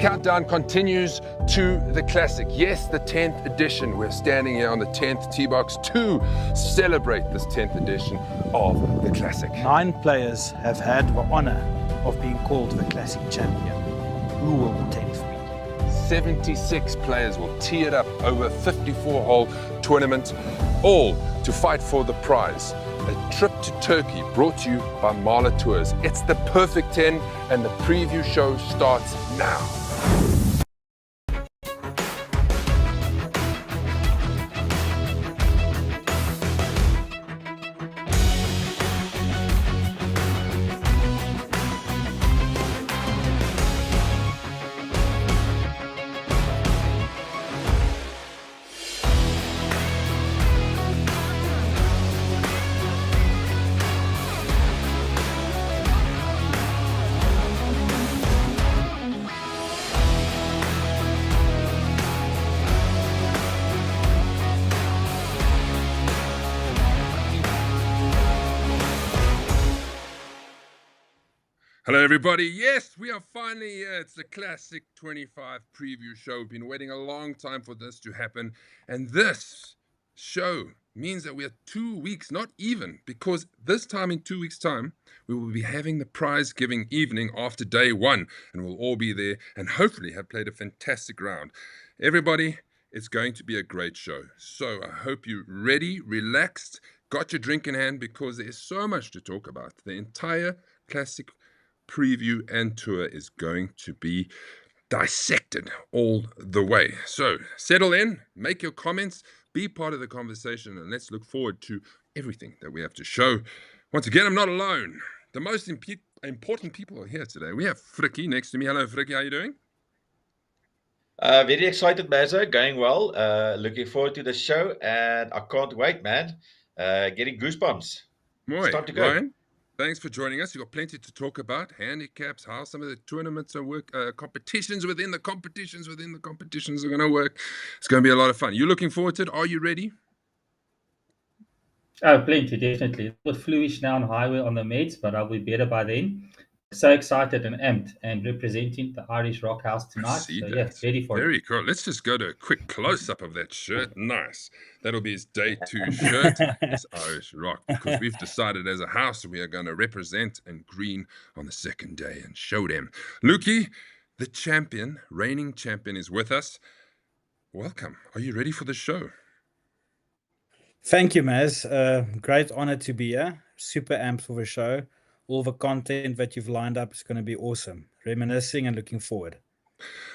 countdown continues to the Classic. Yes, the 10th edition. We're standing here on the 10th tee box to celebrate this 10th edition of the Classic. 9 players have had the honor of being called the Classic champion. Who will the 10th be? 76 players will tee it up over a 54-hole tournament, all to fight for the prize. A trip to Turkey brought to you by Marla Tours. It's the perfect 10 and the preview show starts now. Hello everybody, yes, we are finally here. It's the Classic 25 preview show. We've been waiting a long time for this to happen, and this show means that we are 2 weeks, not even, because this time in 2 weeks' time, we will be having the prize giving evening after day one, and we'll all be there and hopefully have played a fantastic round. Everybody, it's going to be a great show. So I hope you're ready, relaxed, got your drink in hand, because there's so much to talk about. The entire Classic preview and tour is going to be dissected all the way. So settle in, make your comments, be part of the conversation, and let's look forward to everything that we have to show. Once again, I'm not alone. The most important people are here today. We have Frikkie next to me. Hello, Frikkie. How are you doing? Very excited, Mazza. Going well. Looking forward to the show, and I can't wait, man. Getting goosebumps. It's time to go. Ryan, thanks for joining us. You've got plenty to talk about. Handicaps, how some of the tournaments are competitions within the competitions are going to work. It's going to be a lot of fun. You looking forward to it? Are you ready? Oh, plenty, definitely. A bit fluish now on highway on the meds, but I'll be better by then. So excited and amped and representing the Irish Rock House tonight. So yeah, ready for it. Very cool. Let's just go to a quick close-up of that shirt. Nice. That'll be his day 2 shirt. It's Irish Rock, because we've decided as a house we are going to represent in green on the second day and show them. Lukey, the champion, reigning champion, is with us. Welcome. Are you ready for the show? Thank you, Maz. Great honor to be here. Super amped for the show. All the content that you've lined up is going to be awesome. Reminiscing and looking forward.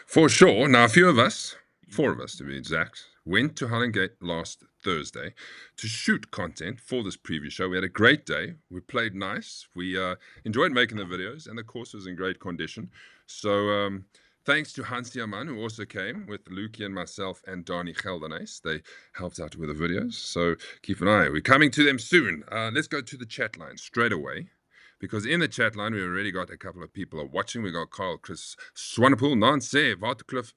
For sure. Now, a few of us, 4 of us to be exact, went to Highland last Thursday to shoot content for this preview show. We had a great day. We played nice. We enjoyed making the videos, and the course was in great condition. So thanks to Hansi Aman, who also came with Lukey and myself and Dani Geldenhuys. They helped out with the videos. So keep an eye. We're coming to them soon. Let's go to the chat line straight away, because in the chat line, we've already got a couple of people are watching. We got Carl, Chris, Swanepoel, Nancy, Waterkloof,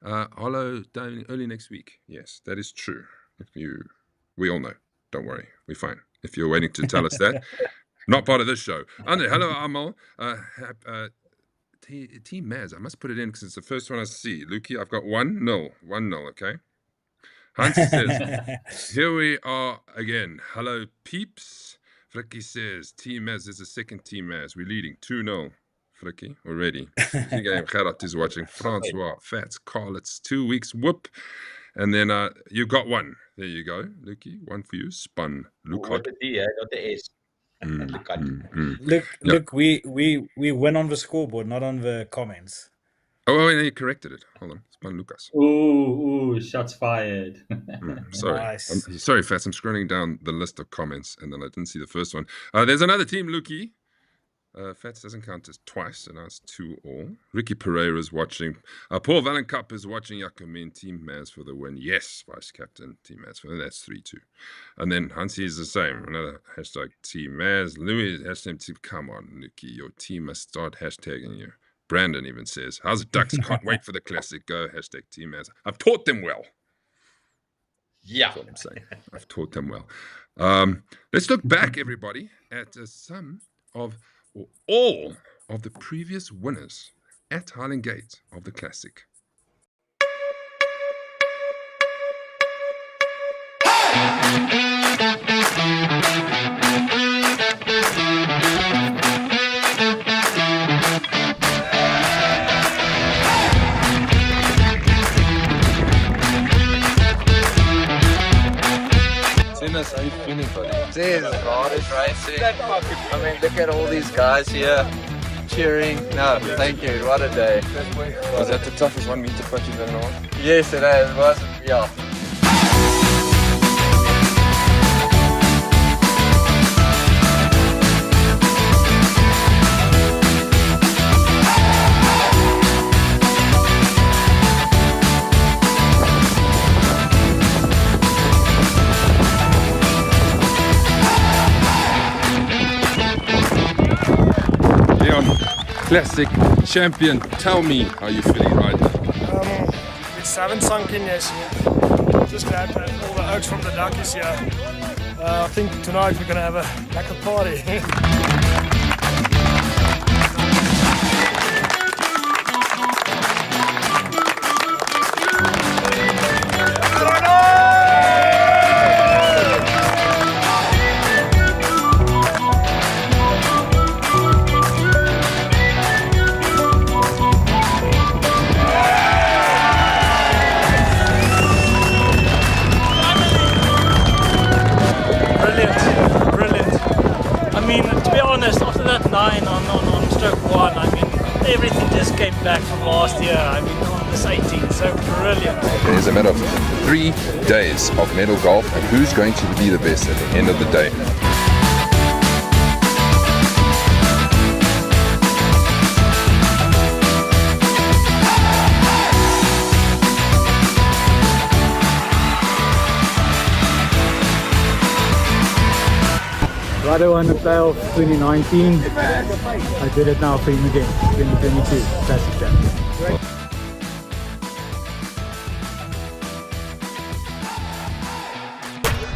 Hollow, early next week. Yes, that is true. We all know. Don't worry. We're fine. If you're waiting to tell us that. Not part of this show. Andre, hello, Amal. Team Maz. I must put it in because it's the first one I see. Lukey, I've got 1-0. 1-0, okay? Hansi says, here we are again. Hello, peeps. Frikkie says, Team Maz is the second Team Maz. We're leading 2-0. Frikkie, already. Gerard is watching. Francois, Fats, Carl, it's 2 weeks. Whoop. And then you got 1. There you go, Lukey. 1 for you. Spun. Luke. With the D, not the S. Look, we win on the scoreboard, not on the comments. Oh, you corrected it. Hold on. Spun Lucas. Ooh, shots fired. Sorry. Nice. Sorry, Fats. I'm scrolling down the list of comments, and then I didn't see the first one. There's another team, Lukey. Fats doesn't count as twice, and that's 2-all. Ricky Pereira's watching. Paul Valencup is watching. Yakumin, Team Maz for the win. Yes, Vice Captain, Team Maz for the win. That's 3-2. And then Hansi is the same. Another hashtag Team Maz. Louis, hashtag Team. Come on, Lukey. Your team must start hashtagging you. Brandon even says, how's it, Ducks? Can't wait for the Classic. Go, hashtag Team Maz. I've taught them well. Yeah. That's what I'm saying. I've taught them well. Let's look back, everybody, at some of or all of the previous winners at Highland Gate of the Classic. How are you feeling, buddy? Jesus, God, it's racing. I mean, look at all these guys here cheering. No, thank you. What a day. Was that the toughest 1 meter putt you've ever known? Yes, it is. Was, yeah. Classic champion, tell me how you're feeling right now. We haven't sunk in yet. Just glad that all the oaks from the duck is here. I think tonight we're going to have a lekker party. After that 9 on stroke 1, I mean, everything just came back from last year. I mean, on this 18, so brilliant. There's a matter of 3 days of medal golf, and who's going to be the best at the end of the day? Rado won the playoff 2019. I did it now for him again, 2022 Classic champion.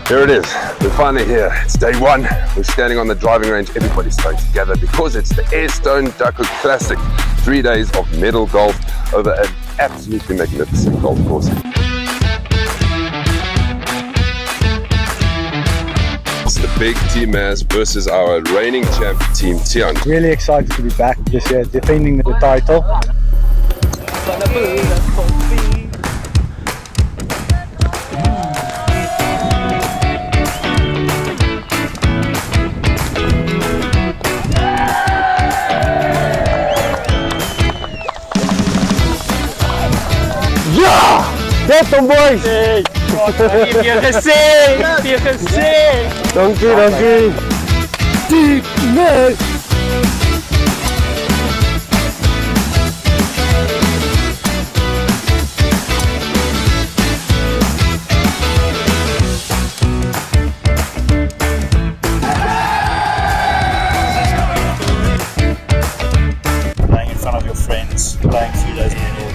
Here it is, we're finally here. It's day 1. We're standing on the driving range. Everybody's starting together because it's the Airstone Duckhook Classic. 3 days of medal golf over an absolutely magnificent golf course. The big Team Maz versus our reigning champ Team Tian. Really excited to be back this year, defending the title. Ja! Dit dan, boys! Heb je gezien? Heb je gezien? Dankie. Team Maz! Playing in front of your friends, playing 3 days in a row.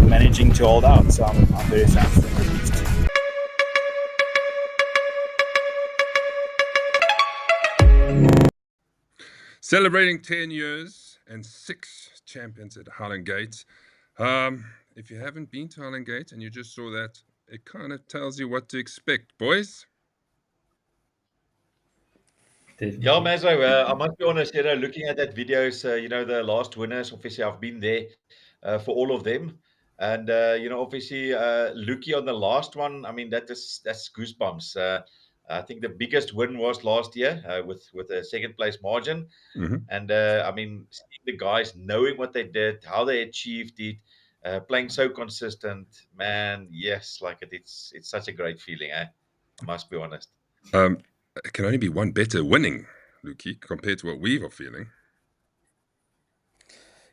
Managing to hold out, so I'm very thankful and relieved. Celebrating 10 years and 6 champions at Highland Gate. If you haven't been to Highland Gate and you just saw that, it kind of tells you what to expect, boys. Yeah, Mazo, I must be honest, looking at that videos, the last winners, obviously I've been there for all of them. And, obviously, Luki on the last one, I mean, that's goosebumps. I think the biggest win was last year with a second place margin. Mm-hmm. And, I mean, seeing the guys knowing what they did, how they achieved it, playing so consistent, man, yes, like it's such a great feeling, I must be honest. It can only be one better winning, Luki, compared to what we were feeling.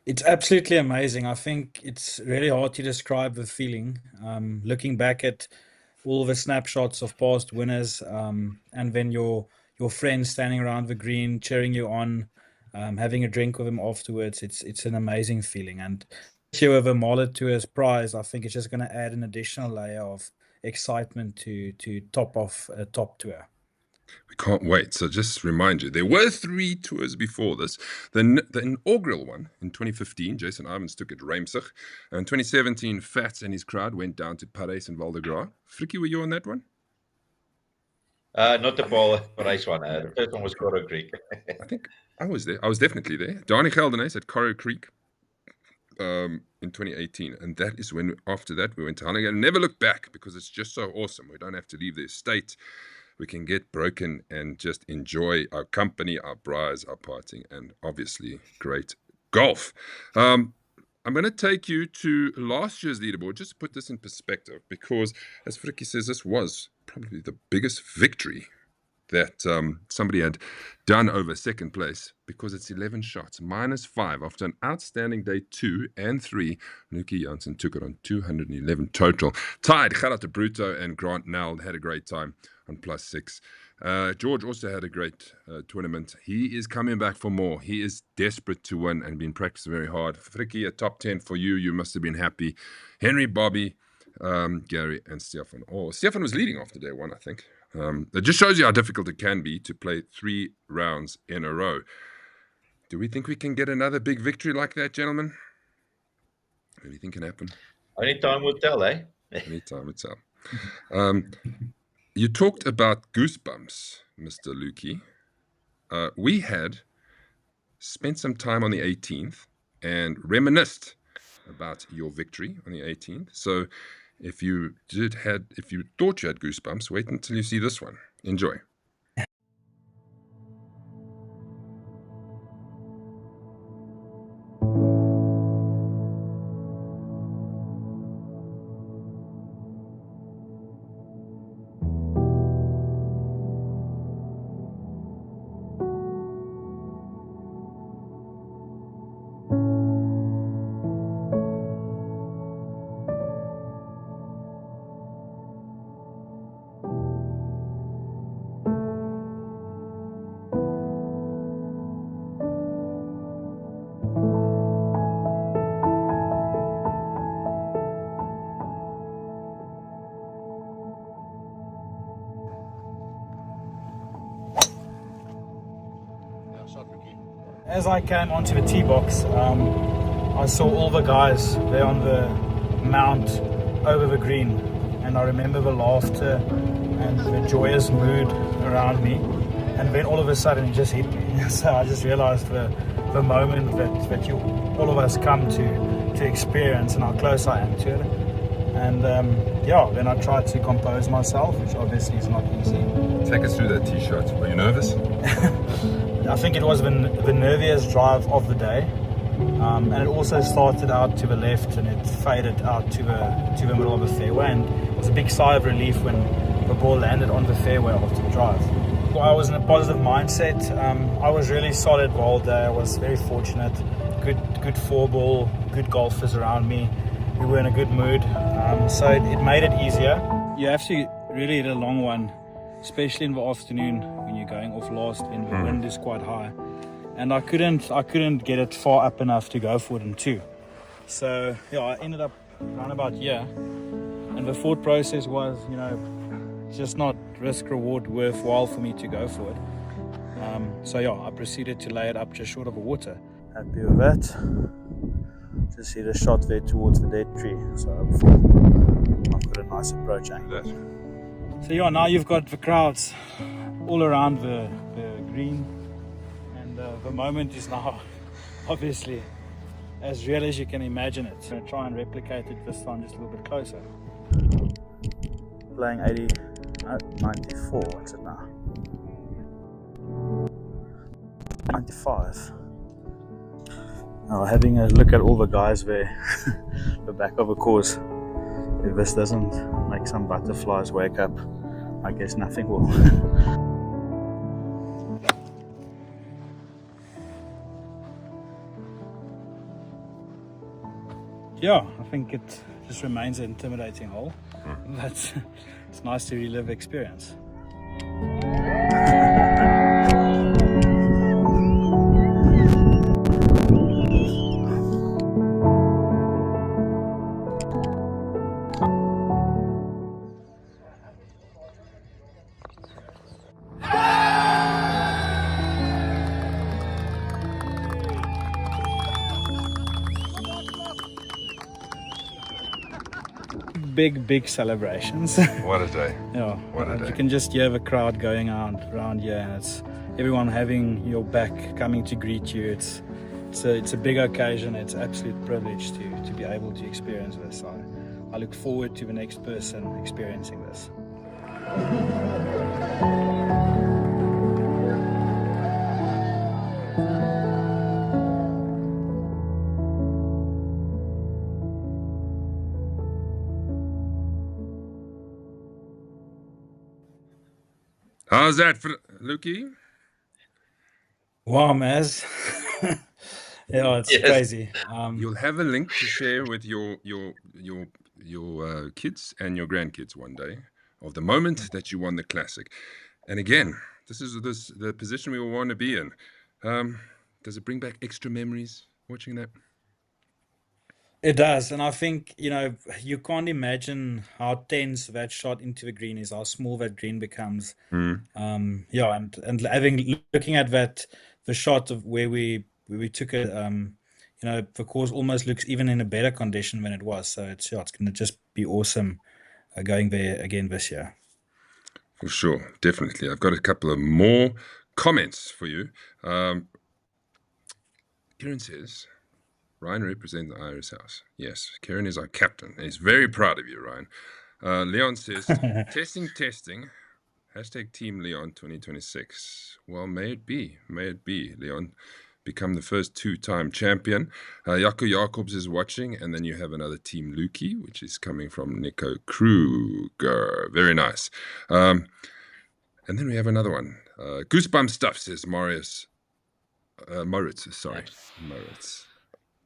It's absolutely amazing. I think it's really hard to describe the feeling. Looking back at all the snapshots of past winners, and then your friends standing around the green, cheering you on, having a drink with them afterwards, it's an amazing feeling. And especially with a Mullet Tours prize, I think it's just going to add an additional layer of excitement to top off a top tour. We can't wait. So just remind you, there were 3 tours before this. The inaugural one in 2015, Jason Ivans took it Reimsig. In 2017, Fats and his crowd went down to Paris and Val de Gras. Frikkie, were you on that one? Not the Paris one. The first one was Corrow Creek. I think I was there. I was definitely there. Donnie Geldenhuys at Corrow Creek in 2018. And that is when, after that, we went to Highland and never looked back because it's just so awesome. We don't have to leave the estate. We can get broken and just enjoy our company, our braais, our partying, and obviously great golf. I'm going to take you to last year's leaderboard, just to put this in perspective, because as Frikkie says, this was probably the biggest victory that somebody had done over second place, because it's 11 shots, -5 after an outstanding day 2 and 3. Nuki Janssen took it on 211 total. Tied, Gerard de Bruto and Grant Nell had a great time on +6. George also had a great tournament. He is coming back for more. He is desperate to win and been practicing very hard. Frikkie, a top 10 for you. You must have been happy. Henry, Bobby, Gary, and Stefan. Oh, Stefan was leading after day 1, I think. It just shows you how difficult it can be to play 3 rounds in a row. Do we think we can get another big victory like that, gentlemen? Anything can happen. Only time will tell, eh? Only time will tell. You talked about goosebumps, Mr. Lukey. We had spent some time on the 18th and reminisced about your victory on the 18th. So if you thought you had goosebumps, wait until you see this one. Enjoy. As I came onto the tee box, I saw all the guys there on the mount over the green, and I remember the laughter and the joyous mood around me, and then all of a sudden it just hit me. So I just realized the moment that all of us come to experience and how close I am to it. And then I tried to compose myself, which obviously is not easy. Take us through that tee shot. Were you nervous? I think it was the nerviest drive of the day, and it also started out to the left and it faded out to the middle of the fairway, and it was a big sigh of relief when the ball landed on the fairway after the drive. Well, I was in a positive mindset. I was really solid the whole day. I was very fortunate. Good four ball, good golfers around me. We were in a good mood, so it made it easier. You have to really hit a long one, especially in the afternoon when you're going off last when the wind is quite high. And I couldn't get it far up enough to go for it in 2. So yeah, I ended up around about here. And the thought process was, just not risk reward worthwhile for me to go for it. So yeah, I proceeded to lay it up just short of the water. Happy with that. Just see the shot there towards the dead tree. So hopefully I've got a nice approach angle. So yeah, now you've got the crowds all around the green, and the moment is now obviously as real as you can imagine it. I'm going to try and replicate it this time just a little bit closer. Playing 94, what's it now? 95. Now having a look at all the guys there, the back of the course. If this doesn't make some butterflies wake up, I guess nothing will. Yeah, I think it just remains an intimidating hole, but it's nice to relive the experience. big celebrations. What a day. Yeah, What a day. you can just hear the crowd going around here, and it's everyone having your back, coming to greet you. It's a big occasion. It's an absolute privilege to be able to experience this. I look forward to the next person experiencing this. How's that, Lukey? Wow, Maz. Yeah, it's crazy. You'll have a link to share with your kids and your grandkids one day of the moment that you won the classic. And again, this is the position we all want to be in. Does it bring back extra memories watching that? It does, and I think, you can't imagine how tense that shot into the green is, how small that green becomes. Yeah, and looking at the shot of where we took it, the course almost looks even in a better condition than it was. So it's going to just be awesome going there again this year. For sure, definitely. I've got a couple of more comments for you. Kieran says, Ryan represents the Irish house. Yes, Kieran is our captain. He's very proud of you, Ryan. Leon says, testing. Hashtag Team Leon 2026. Well, may it be, Leon. Become the first 2-time champion. Jaco Jacobs is watching, and then you have another Team Lukey, which is coming from Nico Kruger. Very nice. And then we have another one. Goosebump stuff, says Moritz.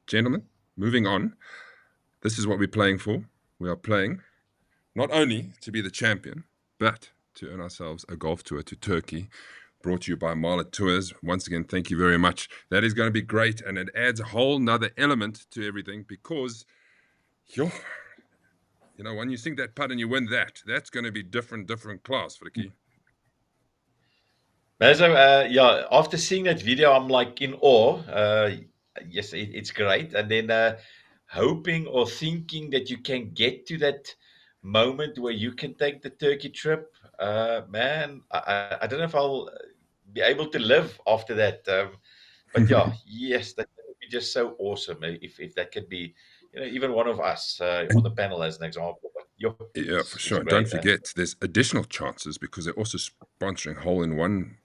Gentlemen, moving on. This is what we're playing for. We are playing not only to be the champion, but to earn ourselves a golf tour to Turkey, brought to you by Marlet Tours. Once again, thank you very much. That is going to be great, and it adds a whole nother element to everything because, when you sink that putt and you win that's going to be different class, Fricky. Mazo, after seeing that video, I'm like in awe. Yes, it's great. And then hoping or thinking that you can get to that moment where you can take the Turkey trip. Man, I don't know if I'll be able to live after that. But yeah, yes, that would be just so awesome if that could be, even one of us on the panel as an example. But for sure. Don't forget, there's additional chances because they're also sponsoring hole-in-one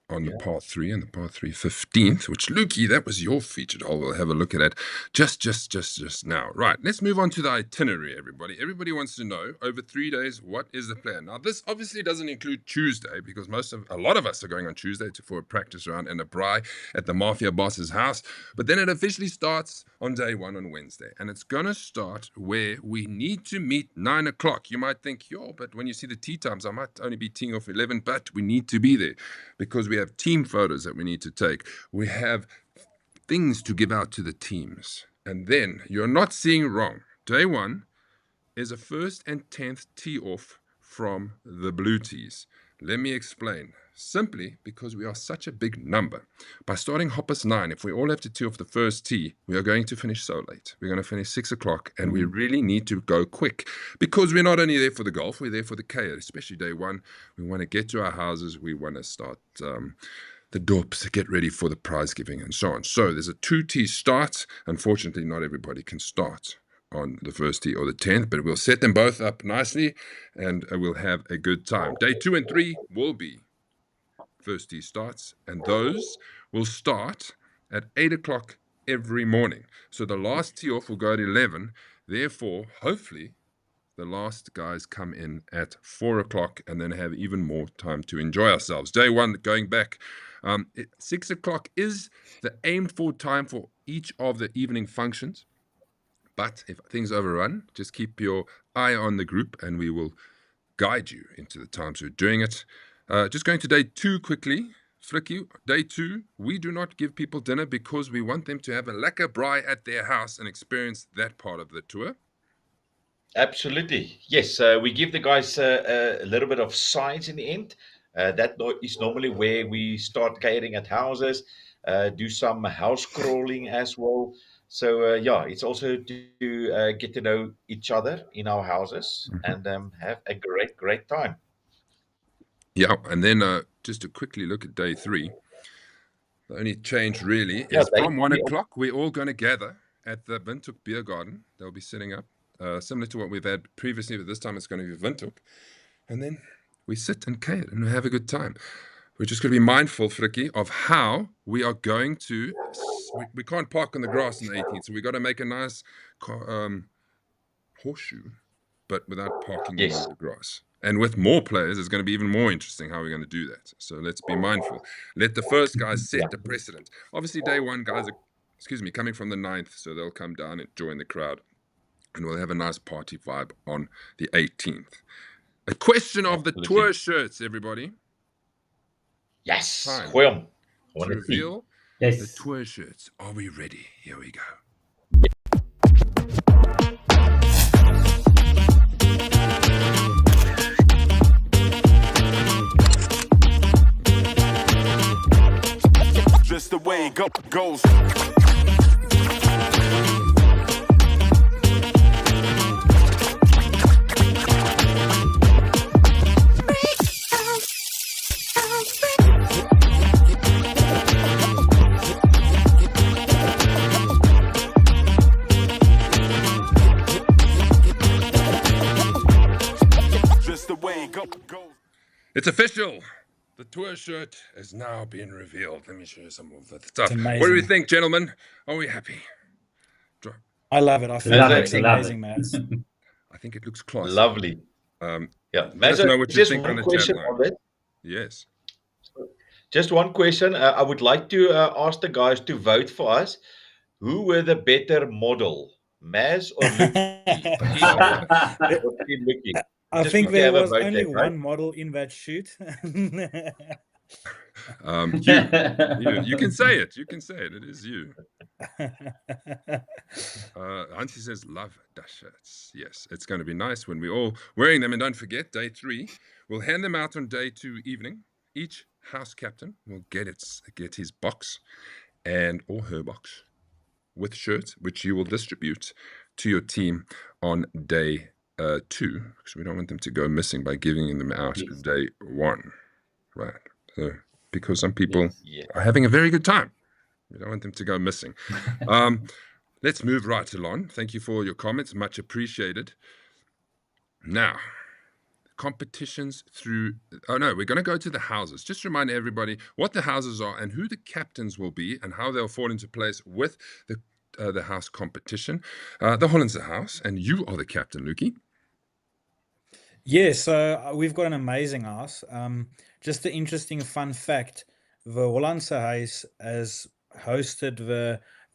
on the par 3 and the par 3 15th, which, Lukey, that was your featured hole. We'll have a look at it just now. Right, let's move on to the itinerary, everybody. Everybody wants to know, over 3 days, what is the plan? Now, this obviously doesn't include Tuesday because a lot of us are going on Tuesday for a practice round and a braai at the Mafia boss's house. But then it officially starts on day 1 on Wednesday. And it's going to start where we need to meet 9 o'clock. You might think, but when you see the tee times, I might only be teeing off 11, but we need to be there because we have team photos that we need to take. We have things to give out to the teams. And then, you're not seeing wrong. Day 1 is a 1st and 10th tee off from the blue tees. Let me explain. Simply because we are such a big number. By starting hoppers 9, if we all have to tee off the first tee, we are going to finish so late. We're going to finish 6 o'clock, and we really need to go quick because we're not only there for the golf, we're there for the K, especially day 1. We want to get to our houses. We want to start the dorps, get ready for the prize giving and so on. So there's a 2-tee start. Unfortunately, not everybody can start on the first tee or the 10th, but we'll set them both up nicely and we'll have a good time. Day 2 and 3 will be first tee starts, and those will start at 8 o'clock every morning. So the last tee off will go at 11. Therefore, hopefully, the last guys come in at 4 o'clock and then have even more time to enjoy ourselves. Day 1, going back, 6 o'clock is the aimed for time for each of the evening functions. But if things overrun, just keep your eye on the group and we will guide you into the times we're doing it. Just going to day 2 quickly. Flicky, day 2, we do not give people dinner because we want them to have a lekker braai at their house and experience that part of the tour. Absolutely. Yes, we give the guys a little bit of sides in the end. That is normally where we start catering at houses, do some house crawling as well. So yeah, it's also to get to know each other in our houses and have a great time. Yeah, and then just to quickly look at day 3, the only change really Yeah, is from 1 they o'clock, we're all going to gather at the Windhoek Beer Garden. They'll be setting up, similar to what we've had previously, but this time it's going to be Windhoek. And then we sit and cater and we have a good time. We're just going to be mindful, Frikkie, of how we are going to. We can't park on the grass in the 18th, so we've got to make a nice horseshoe, but without parking Yes. on the grass. And with more players, it's going to be even more interesting how we're going to do that. So let's be mindful. Let the first guys set the precedent. Obviously, day 1 guys are, coming from the 9th, so they'll come down and join the crowd. And we'll have a nice party vibe on the 18th. A question of the tour shirts, everybody. Yes. Time Gooi hom. I to wanna see. reveal Yes. the tour shirts. Are we ready? Here we go. Just the way it goes. Just the way it goes. It's official. The tour shirt has now been revealed. Let me show you some of the stuff. amazing. What do we think, gentlemen? Are we happy? I love it. I think Love it it, looks love amazing, it. man. I think it looks classy. Lovely. Yeah. Let us know what you just think on one the question chat on line. that. Yes. Just one question. I would like to ask the guys to vote for us. Who were the better model, Maz or Lucky? What's he looking? I Just think quickly there have a was vote only there, right? one model in that shoot. You can say it. You can say it. It is you. Hansi says, love the shirts. Yes, it's going to be nice when we're all wearing them. And don't forget, day 3, we'll hand them out on day 2 evening. Each house captain will get his box or her box with shirts, which you will distribute to your team on day 2, because we don't want them to go missing by giving them out day 1. Right. So, because some people are having a very good time. We don't want them to go missing. Let's move right along. Thank you for your comments. Much appreciated. Now, competitions through... Oh, no, we're going to go to the houses. Just remind everybody what the houses are and who the captains will be and how they'll fall into place with the house competition. The Hollandse house, and you are the captain, Lukey. Yes, so we've got an amazing house. Just an interesting fun fact, the Hollandse huis has hosted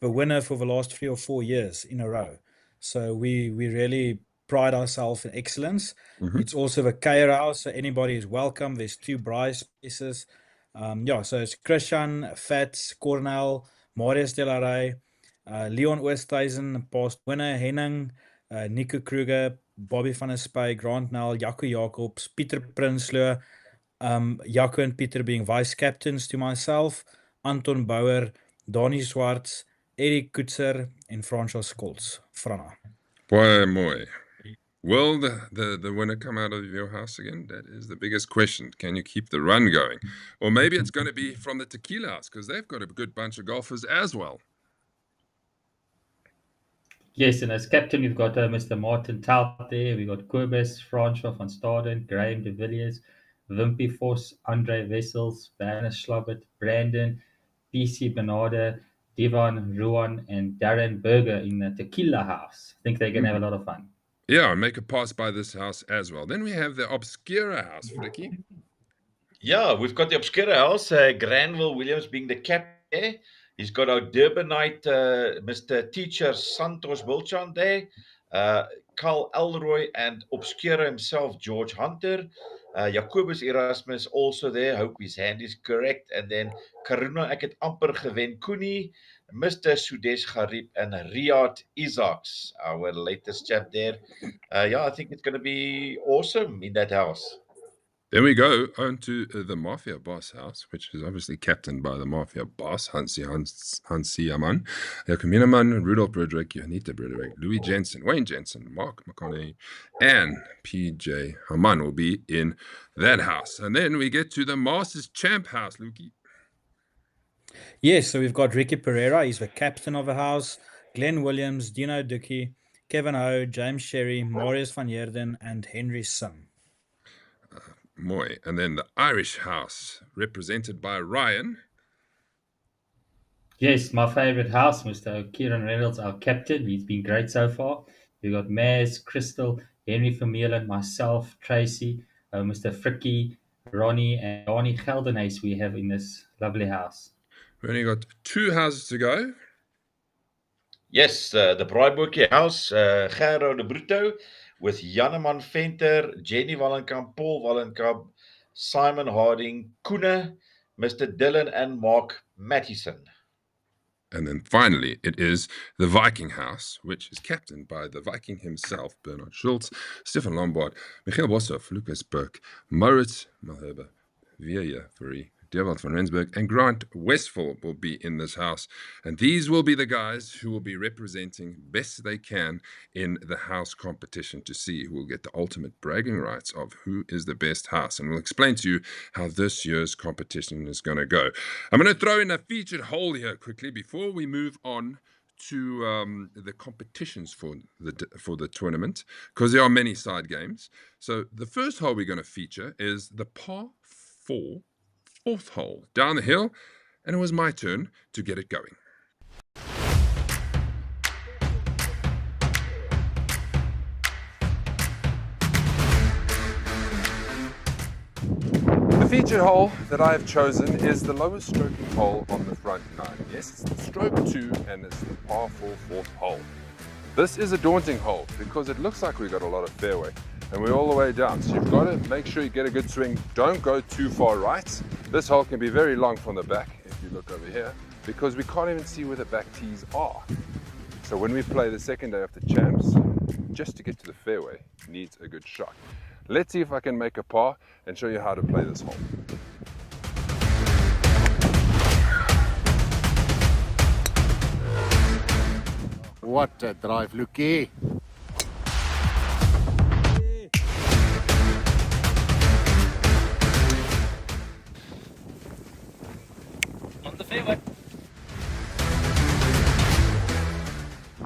the winner for the last 3 or 4 years in a row. So we really pride ourselves in excellence. It's also the Kuier house, so anybody is welcome. There's 2 braai spaces. So it's Christian, Fats, Cornel, Marius Delaray, Leon Oosthuizen, past winner, Henning, Nico Kruger, Bobby van der Spy, Grant Nel, Jaco Jacobs, Pieter Prinsloo, Jaco and Pieter being vice captains to myself, Anton Bauer, Donnie Swartz, Eric Kutzer, and Francois Scholz. Frana. Boy, mooi. Will the winner come out of your house again? That is the biggest question. Can you keep the run going? Or maybe it's going to be from the Tequila house, because they've got a good bunch of golfers as well. Yes, and as captain, we've got Mr. Martin Tout there. We've got Kobus, Francois van Staden, Graham de Villiers, Wimpy Vos, Andre Wessels, Werner Schlabbert, Brandon, PC Bernarde, Devon, Ruan, and Darren Berger in the Tequila house. I think they're going to have a lot of fun. Yeah, make a pass by this house as well. Then we have the Obscura house, Frikkie. Yeah, we've got the Obscura house. Granville Williams being the captain there. He's got our Durbanite, Mr. Teacher Santos Wilchan there. Carl Elroy and Obscura himself, George Hunter. Jacobus Erasmus also there. Hope his hand is correct. And then Karuna, ek het amper gewen, Koenie, Mr. Sudesh Garib, and Riyad Isaacs, our latest chap there. I think it's going to be awesome in that house. Then we go on to the Mafia Boss house, which is obviously captained by the Mafia Boss, Hansi Amann, Camilla Mann, Rudolf Broderick, Janita Broderick, Louis Jensen, Wayne Jensen, Mark McConaughey, and PJ Hamann will be in that house. And then we get to the Masters Champ house, Lukey. Yes, so we've got Ricky Pereira. He's the captain of the house. Glenn Williams, Dino Ducky, Kevin Ho, James Sherry, Marius van Heerden, and Henry Sim. Mooi. And then the Irish house, represented by Ryan. Yes, my favorite house, Mr. Kieran Reynolds, our captain. He's been great so far. We've got Maz, Crystal, Henry Vermeulen, myself, Tracy, Mr. Frikkie, Ronnie, and Ronnie Geldenhuys we have in this lovely house. We only got 2 houses to go. Yes, the Braaiboekie house, Gerro de Brutto, with Janneman Venter, Jenny Wallenkamp, Paul Wallenkamp, Simon Harding, Koene, Mr. Dylan, and Mark Mattison. And then finally, it is the Viking house, which is captained by the Viking himself, Bernard Schultz, Stefan Lombard, Michiel Boshoff, Lucas Burke, Maurits Malherbe, Vieja Fourie, Dewald van Rensburg, and Grant Westphal will be in this house. And these will be the guys who will be representing best they can in the house competition to see who will get the ultimate bragging rights of who is the best house. And we'll explain to you how this year's competition is going to go. I'm going to throw in a featured hole here quickly before we move on to the competitions for the tournament, because there are many side games. So the first hole we're going to feature is the par 4 4th hole down the hill, and it was my turn to get it going. The featured hole that I have chosen is the lowest stroking hole on the front 9. Yes, it's the stroke 2 and it's the par 4 4th hole. This is a daunting hole because it looks like we've got a lot of fairway and we're all the way down. So you've got to make sure you get a good swing. Don't go too far right. This hole can be very long from the back if you look over here because we can't even see where the back tees are. So when we play the second day of the champs, just to get to the fairway needs a good shot. Let's see if I can make a par and show you how to play this hole. What a drive, Lucky. On the fairway.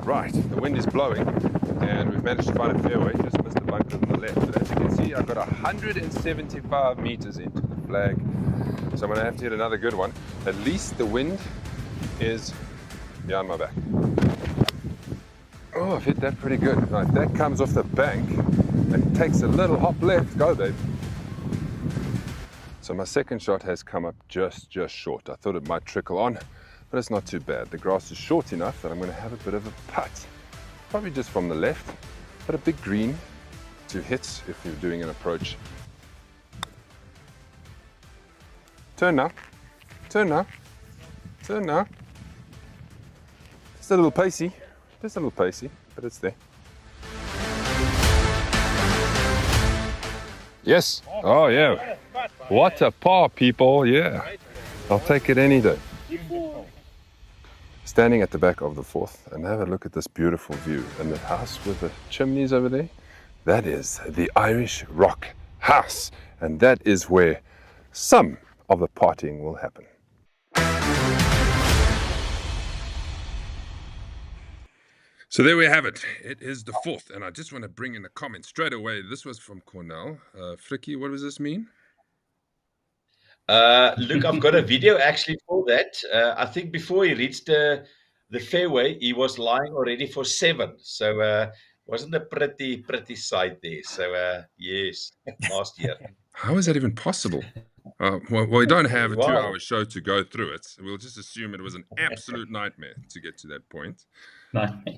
Right, the wind is blowing and we've managed to find a fairway, just missed the bunker on the left. But as you can see, I've got 175 meters into the flag, so I'm going to have to hit another good one. At least the wind is behind my back. Oh, I've hit that pretty good. Now, if that comes off the bank and takes a little hop left, go babe. So my second shot has come up just short. I thought it might trickle on, but it's not too bad. The grass is short enough that I'm going to have a bit of a putt. Probably just from the left, but a big green to hit if you're doing an approach. Turn now, turn now, turn now. Just a little pacey, but it's there. Yes, oh yeah. What a par, people, yeah. I'll take it any day. Standing at the back of the 4th and have a look at this beautiful view and the house with the chimneys over there. That is the Irish Rock House, and that is where some of the partying will happen. So there we have it. It is the 4th, and I just want to bring in a comment straight away. This was from Cornell. Frikkie, what does this mean? Look, I've got a video actually for that. I think before he reached the fairway, he was lying already for 7. So wasn't a pretty sight there. So yes, last year. How is that even possible? Well, we don't have a 2-hour show to go through it. We'll just assume it was an absolute nightmare to get to that point.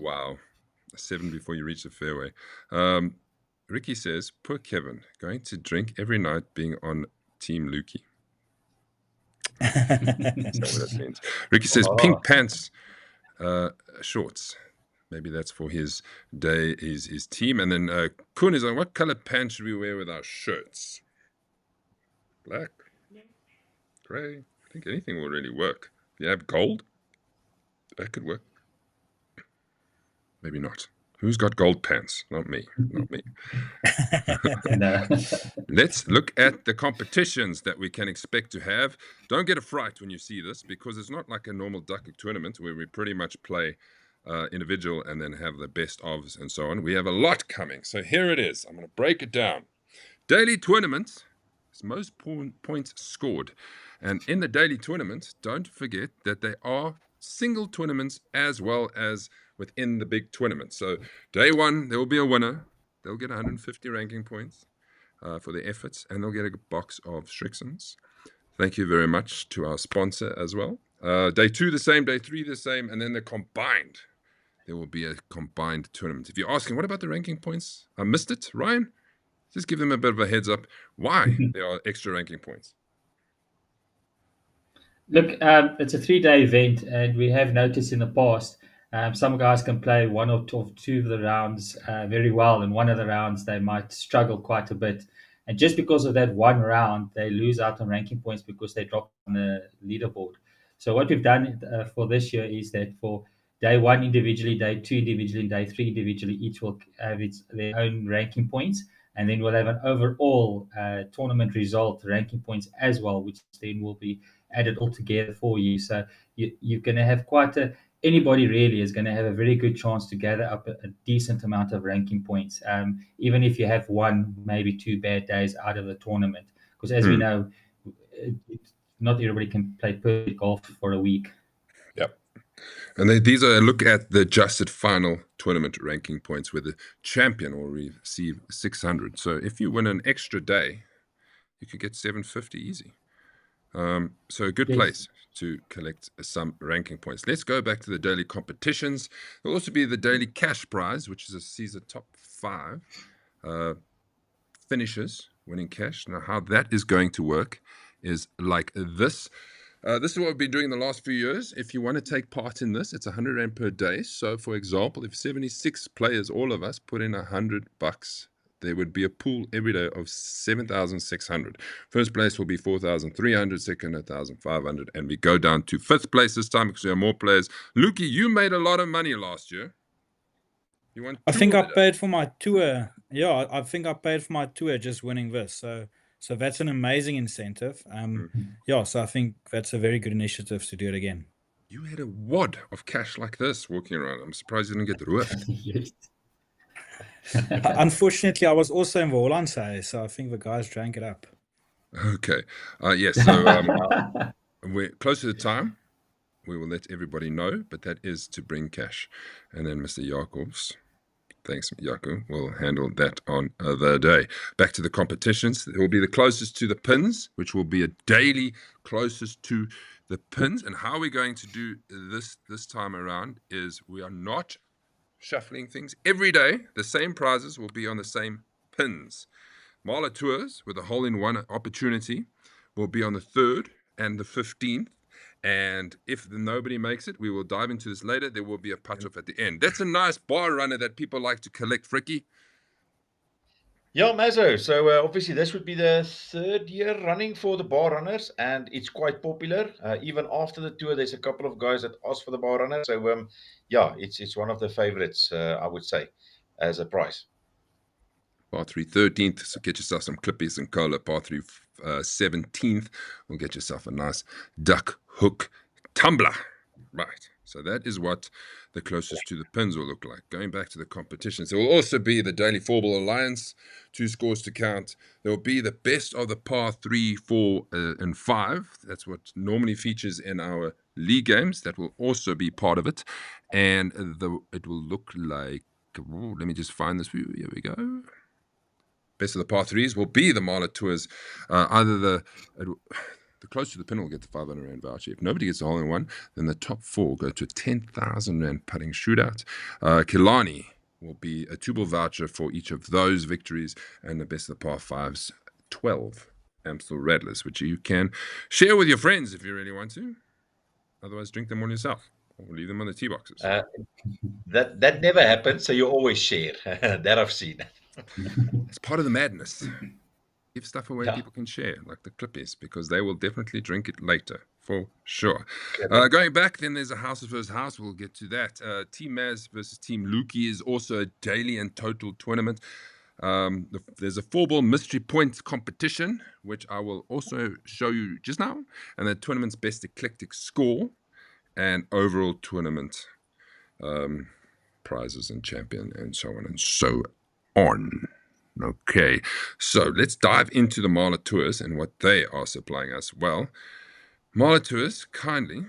Wow. 7 before you reach the fairway. Ricky says, poor Kevin, going to drink every night being on Team Lukey. That's not what that means. Ricky says, pink pants, shorts. Maybe that's for his day, his team. And then Koen is on, what color pants should we wear with our shirts? Black, grey. I think anything will really work. If you have gold, that could work. Maybe not. Who's got gold pants? Not me. Not me. No. Let's look at the competitions that we can expect to have. Don't get a fright when you see this, because it's not like a normal Duckhook tournament where we pretty much play individual and then have the best ofs and so on. We have a lot coming. So here it is. I'm going to break it down. Daily tournament is most points scored. And in the daily tournament, don't forget that they are single tournaments as well as within the big tournament. So day one, there will be a winner. They'll get 150 ranking points for their efforts, and they'll get a box of Strixons. Thank you very much to our sponsor as well. Day two, the same. Day three, the same. And then they're combined. There will be a combined tournament. If you're asking, what about the ranking points? I missed it, Ryan? Just give them a bit of a heads up why there are extra ranking points. Look, it's a 3-day event, and we have noticed in the past some guys can play one or two of the rounds very well, and one of the rounds they might struggle quite a bit. And just because of that one round, they lose out on ranking points because they drop on the leaderboard. So what we've done for this year is that for day one individually, day two individually, and day three individually, each will have their own ranking points. And then we'll have an overall tournament result ranking points as well, which then will be added all together for you. So you're going to have anybody really is going to have a very good chance to gather up a decent amount of ranking points, even if you have one, maybe 2 bad days out of the tournament. Because as we know, not everybody can play perfect golf for a week. Yep. And these are a look at the adjusted final tournament ranking points, where the champion will receive 600. So if you win an extra day, you could get 750 easy. So a good place to collect some ranking points. Let's go back to the daily competitions. There'll also be the daily cash prize, which is a Caesar top 5 finishes winning cash. Now, how that is going to work is like this. This is what we've been doing the last few years. If you want to take part in this, it's 100 Rand per day. So, for example, if 76 players, all of us, put in $100, there would be a pool every day of 7,600. First place will be 4,300, second 1,500, and we go down to fifth place this time because we have more players. Lukey, you made a lot of money last year. You won. I think I paid for my tour. Yeah, I think I paid for my tour just winning this. So that's an amazing incentive. Yeah, so I think that's a very good initiative to do it again. You had a wad of cash like this walking around. I'm surprised you didn't get roofed. Yes. Unfortunately, I was also in Holland, so I think the guys drank it up. Okay. Yes. So we're close to the time. We will let everybody know, but that is to bring cash. And then Mr. Jacobs, thanks, Jaco, will handle that on the day. Back to the competitions. It will be the closest to the pins, which will be a daily closest to the pins. And how we're going to do this time around is we are not shuffling things. Every day, the same prizes will be on the same pins. Marla Tours with a hole-in-one opportunity will be on the 3rd and the 15th. And if nobody makes it, we will dive into this later. There will be a putt-off at the end. That's a nice bar runner that people like to collect, Fricky. Yeah, Mazo. So obviously this would be the 3rd year running for the bar runners, and it's quite popular. Even after the tour, there's a couple of guys that ask for the bar runner. So yeah, it's one of the favorites, I would say, as a prize. Par 3 13th, so get yourself some clippies and cola. Par 3 17th, will get yourself a nice Duckhook tumbler. Right, so that is what the closest to the pins will look like. Going back to the competitions, there will also be the Daily 4-Ball Alliance, 2 scores to count. There will be the best of the par 3, 4, and 5. That's what normally features in our league games. That will also be part of it. And it will look like, let me just find this view. Here we go. Best of the par 3s will be the Marla Tours. Either the closer to the pin will get the 500 Rand voucher. If nobody gets a hole-in-one, then the top 4 go to a 10,000 Rand putting shootout. Kilani will be a 2-ball voucher for each of those victories, and the best of the par 5s, 12 Amstel Rattlers, which you can share with your friends if you really want to. Otherwise, drink them on yourself or leave them on the tee boxes. That never happens, so you always share. That I've seen. It's part of the madness. give stuff away Yeah. people can share, like the Clippies, because they will definitely drink it later, for sure. Okay. Going back, then there's a houses versus house. We'll get to that. Team Maz versus Team Lukey is also a daily and total tournament. There's a 4-ball mystery points competition, which I will also show you just now, and the tournament's best eclectic score and overall tournament prizes and champion and so on and so on. Okay, so let's dive into the Marla Tours and what they are supplying us. Well, Marla Tours kindly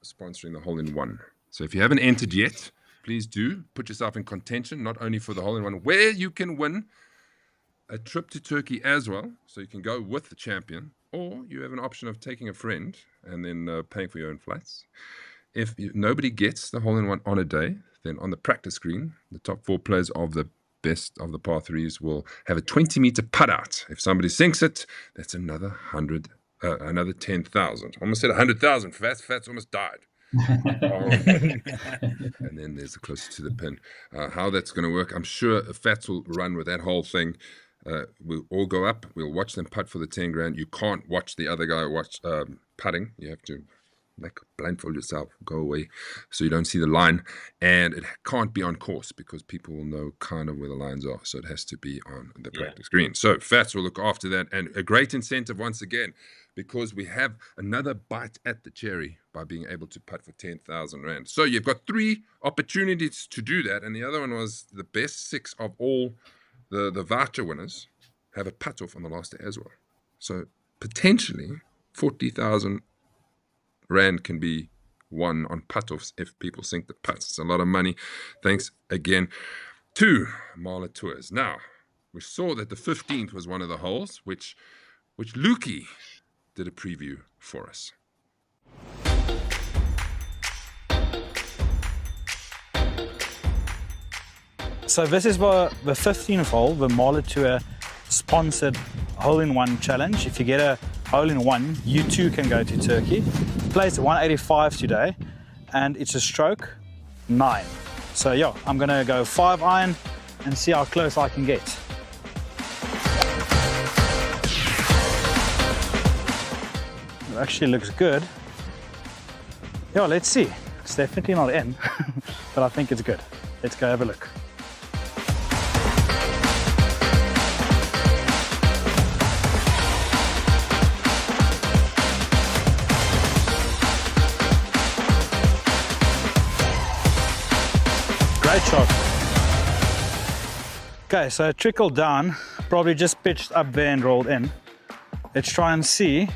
sponsoring the hole-in-one. So if you haven't entered yet, please do put yourself in contention, not only for the hole-in-one, where you can win a trip to Turkey as well, so you can go with the champion, or you have an option of taking a friend and then paying for your own flights. If nobody gets the hole-in-one on a day, then on the practice screen, the top 4 players of the best of the par 3s will have a 20-meter putt out. If somebody sinks it, that's another 10,000. Almost said 100,000. Fats almost died. And then there's the closest to the pin. How that's going to work, I'm sure Fats will run with that whole thing. We'll all go up. We'll watch them putt for the 10 grand. You can't watch the other guy watch putting. You have to blindfold yourself, go away, so you don't see the line. And it can't be on course because people will know kind of where the lines are. So it has to be on the practice green. So Fats will look after that. And a great incentive once again, because we have another bite at the cherry by being able to putt for 10,000 rand. So you've got 3 opportunities to do that. And the other one was the best 6 of all the voucher winners have a putt off on the last day as well. So potentially 40,000 rand can be won on putt-offs if people sink the putts. It's a lot of money. Thanks again to Marla Tours. Now, we saw that the 15th was one of the holes, which Lukey did a preview for us. So this is the 15th hole, the Marla Tour sponsored hole-in-one challenge. If you get a hole-in-one, you too can go to Turkey. Plays 185 today, and it's a stroke 9. So yeah, I'm gonna go 5 iron and see how close I can get. It actually looks good. Yeah, let's see. It's definitely not in, but I think it's good. Let's go have a look. Great shot. Okay, so it trickled down, probably just pitched up there and rolled in. Let's try and see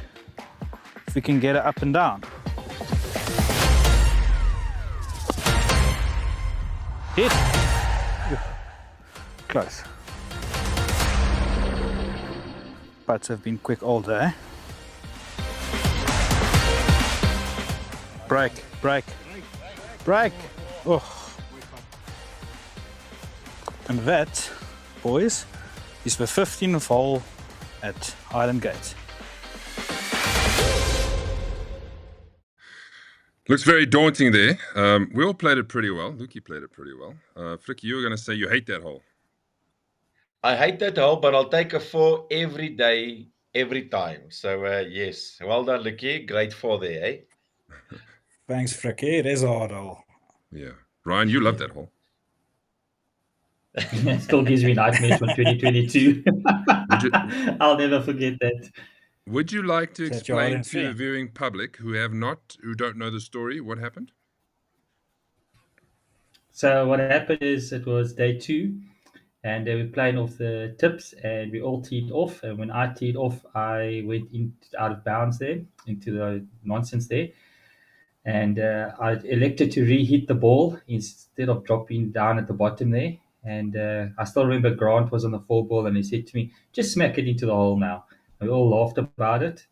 if we can get it up and down. Hit. Close. Putts have been quick all day. Break, break, break. Oh. And that, boys, is the 15th hole at Highland Gate. Looks very daunting there. We all played it pretty well. Lukey played it pretty well. Flicky, you were going to say you hate that hole. I hate that hole, but I'll take a 4 every day, every time. So, yes. Well done, Lukey. Great 4 there, eh? Thanks, Fricky. It is a hard hole. Yeah. Ryan, you love that hole. It still gives me nightmares from 2022. I'll never forget that. Would you like to Is that your explain audience to the there? viewing public who don't know the story, what happened? So what happened is it was day 2, and they were playing off the tips, and we all teed off. And when I teed off, I went out of bounds there, into the nonsense there. And I elected to re-hit the ball instead of dropping down at the bottom there. And I still remember Grant was on the 4-ball, and he said to me, just smack it into the hole now. We all laughed about it.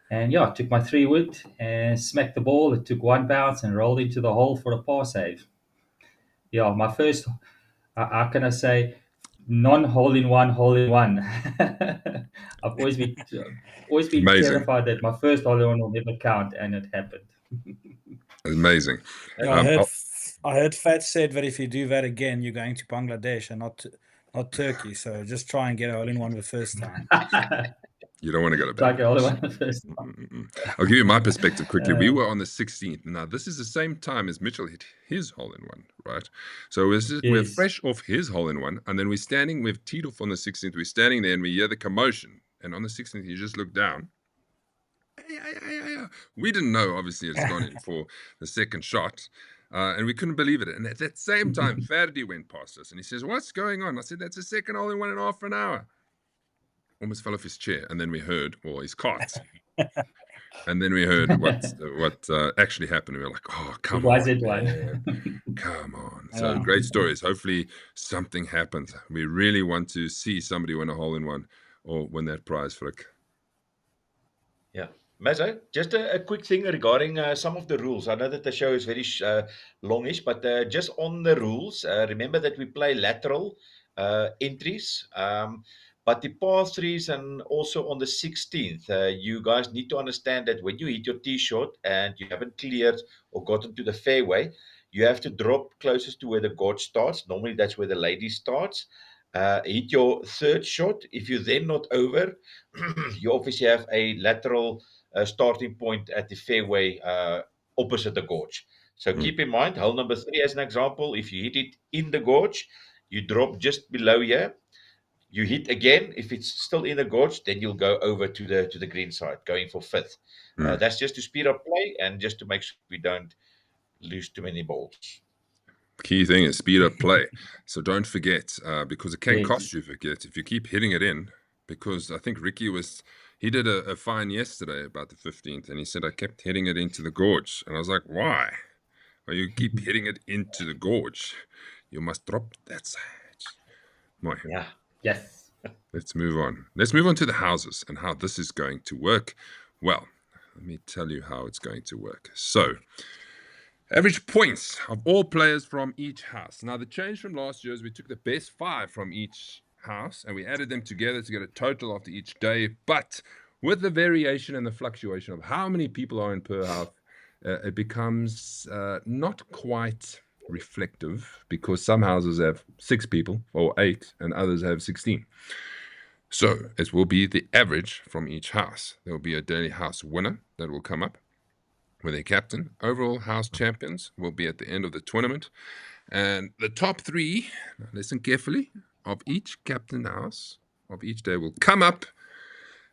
And yeah, I took my 3-wood and smacked the ball. It took 1 bounce and rolled into the hole for a par save. Yeah, my first, how can I say, non-hole-in-one, hole-in-one. I've always been Amazing. terrified that my first hole-in-one will never count, and it happened. Yeah, I heard Fat said that if you do that again, you're going to Bangladesh and not hot turkey. So just try and get a hole in one the first time. You don't want to go to Try bed. to get all the way first time. I'll give you my perspective quickly. We were on the 16th. Now, this is the same time as Mitchell hit his hole-in-one, right? So we're Yes. fresh off his hole-in-one, and then we've teed off on the 16th. We're standing there, and we hear the commotion. And on the 16th, you just look down. We didn't know, obviously, it's gone in for the second shot. And we couldn't believe it. And at that same time, Ferdi went past us, and he says, "What's going on?" I said, "That's the second hole-in-one in half an hour." Almost fell off his chair, and then we heard, or his cart, and then we heard what actually happened. And we were like, "Oh, come on, Was it one? man. Come on!" So great stories. Hopefully, something happens. We really want to see somebody win a hole-in-one or win that prize, Frick. Yeah. Mazzo, just a quick thing regarding some of the rules. I know that the show is very longish, but just on the rules, remember that we play lateral entries. But the par threes and also on the 16th, you guys need to understand that when you hit your tee shot and you haven't cleared or gotten to the fairway, you have to drop closest to where the gorge starts. Normally, that's where the lady starts. Hit your third shot. If you're then not over, you obviously have a lateral starting point at the fairway opposite the gorge. So keep in mind, hole number 3 as an example, if you hit it in the gorge, you drop just below here. You hit again. If it's still in the gorge, then you'll go over to the green side, going for 5th. That's just to speed up play and just to make sure we don't lose too many balls. Key thing is speed up play. So don't forget, because it can cost you if you keep hitting it in. Because I think Ricky he did a fine yesterday about the 15th, and he said I kept hitting it into the gorge. And I was like, why? Well, you keep hitting it into the gorge. You must drop that side. Yeah. Yes. Let's move on. Let's move on to the houses and how this is going to work. Well, let me tell you how it's going to work. So, average points of all players from each house. Now, the change from last year is we took the best 5 from each house and we added them together to get a total after each day. But with the variation and the fluctuation of how many people are in per house, it becomes not quite reflective, because some houses have 6 people or 8 and others have 16. So it will be the average from each house. There will be a daily house winner that will come up with a captain. Overall house champions will be at the end of the tournament, and the top 3, listen carefully, of each captain house of each day will come up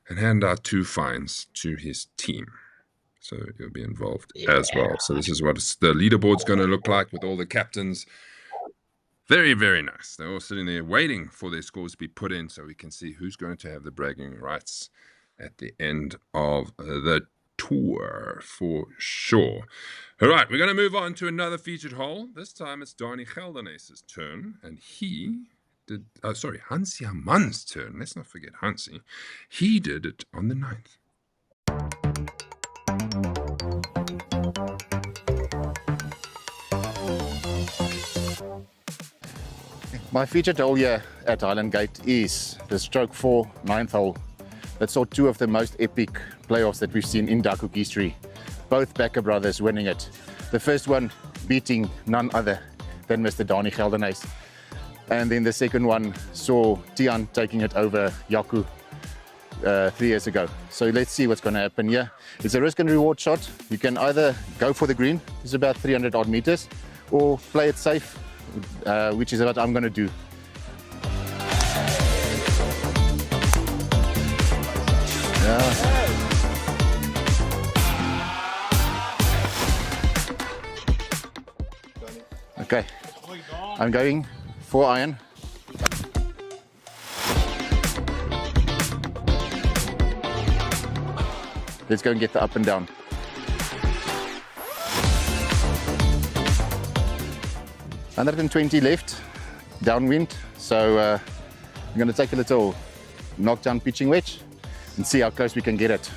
and hand out 2 fines to his team. So you'll be involved as well. So this is what the leaderboard's going to look like with all the captains. Very, very nice. They're all sitting there waiting for their scores to be put in so we can see who's going to have the bragging rights at the end of the tour for sure. All right, we're going to move on to another featured hole. This time it's Dani Geldenhuys's turn, and he did, Hansi Haman's turn. Let's not forget Hansi. He did it on the 9th. My featured hole here at Highland Gate is the stroke 4 9th hole. That saw 2 of the most epic playoffs that we've seen in Duckhook history. Both Becker brothers winning it. The first one beating none other than Mr. Dani Geldenhuys. And then the second one saw Tian taking it over Yaku 3 years ago. So let's see what's going to happen here. It's a risk and reward shot. You can either go for the green, it's about 300 odd meters, or play it safe, which is what I'm going to do. Yeah. Okay, I'm going 4 iron. Let's go and get the up and down. $120 left, downwind, so I'm going to take a little knockdown pitching wedge and see how close we can get it.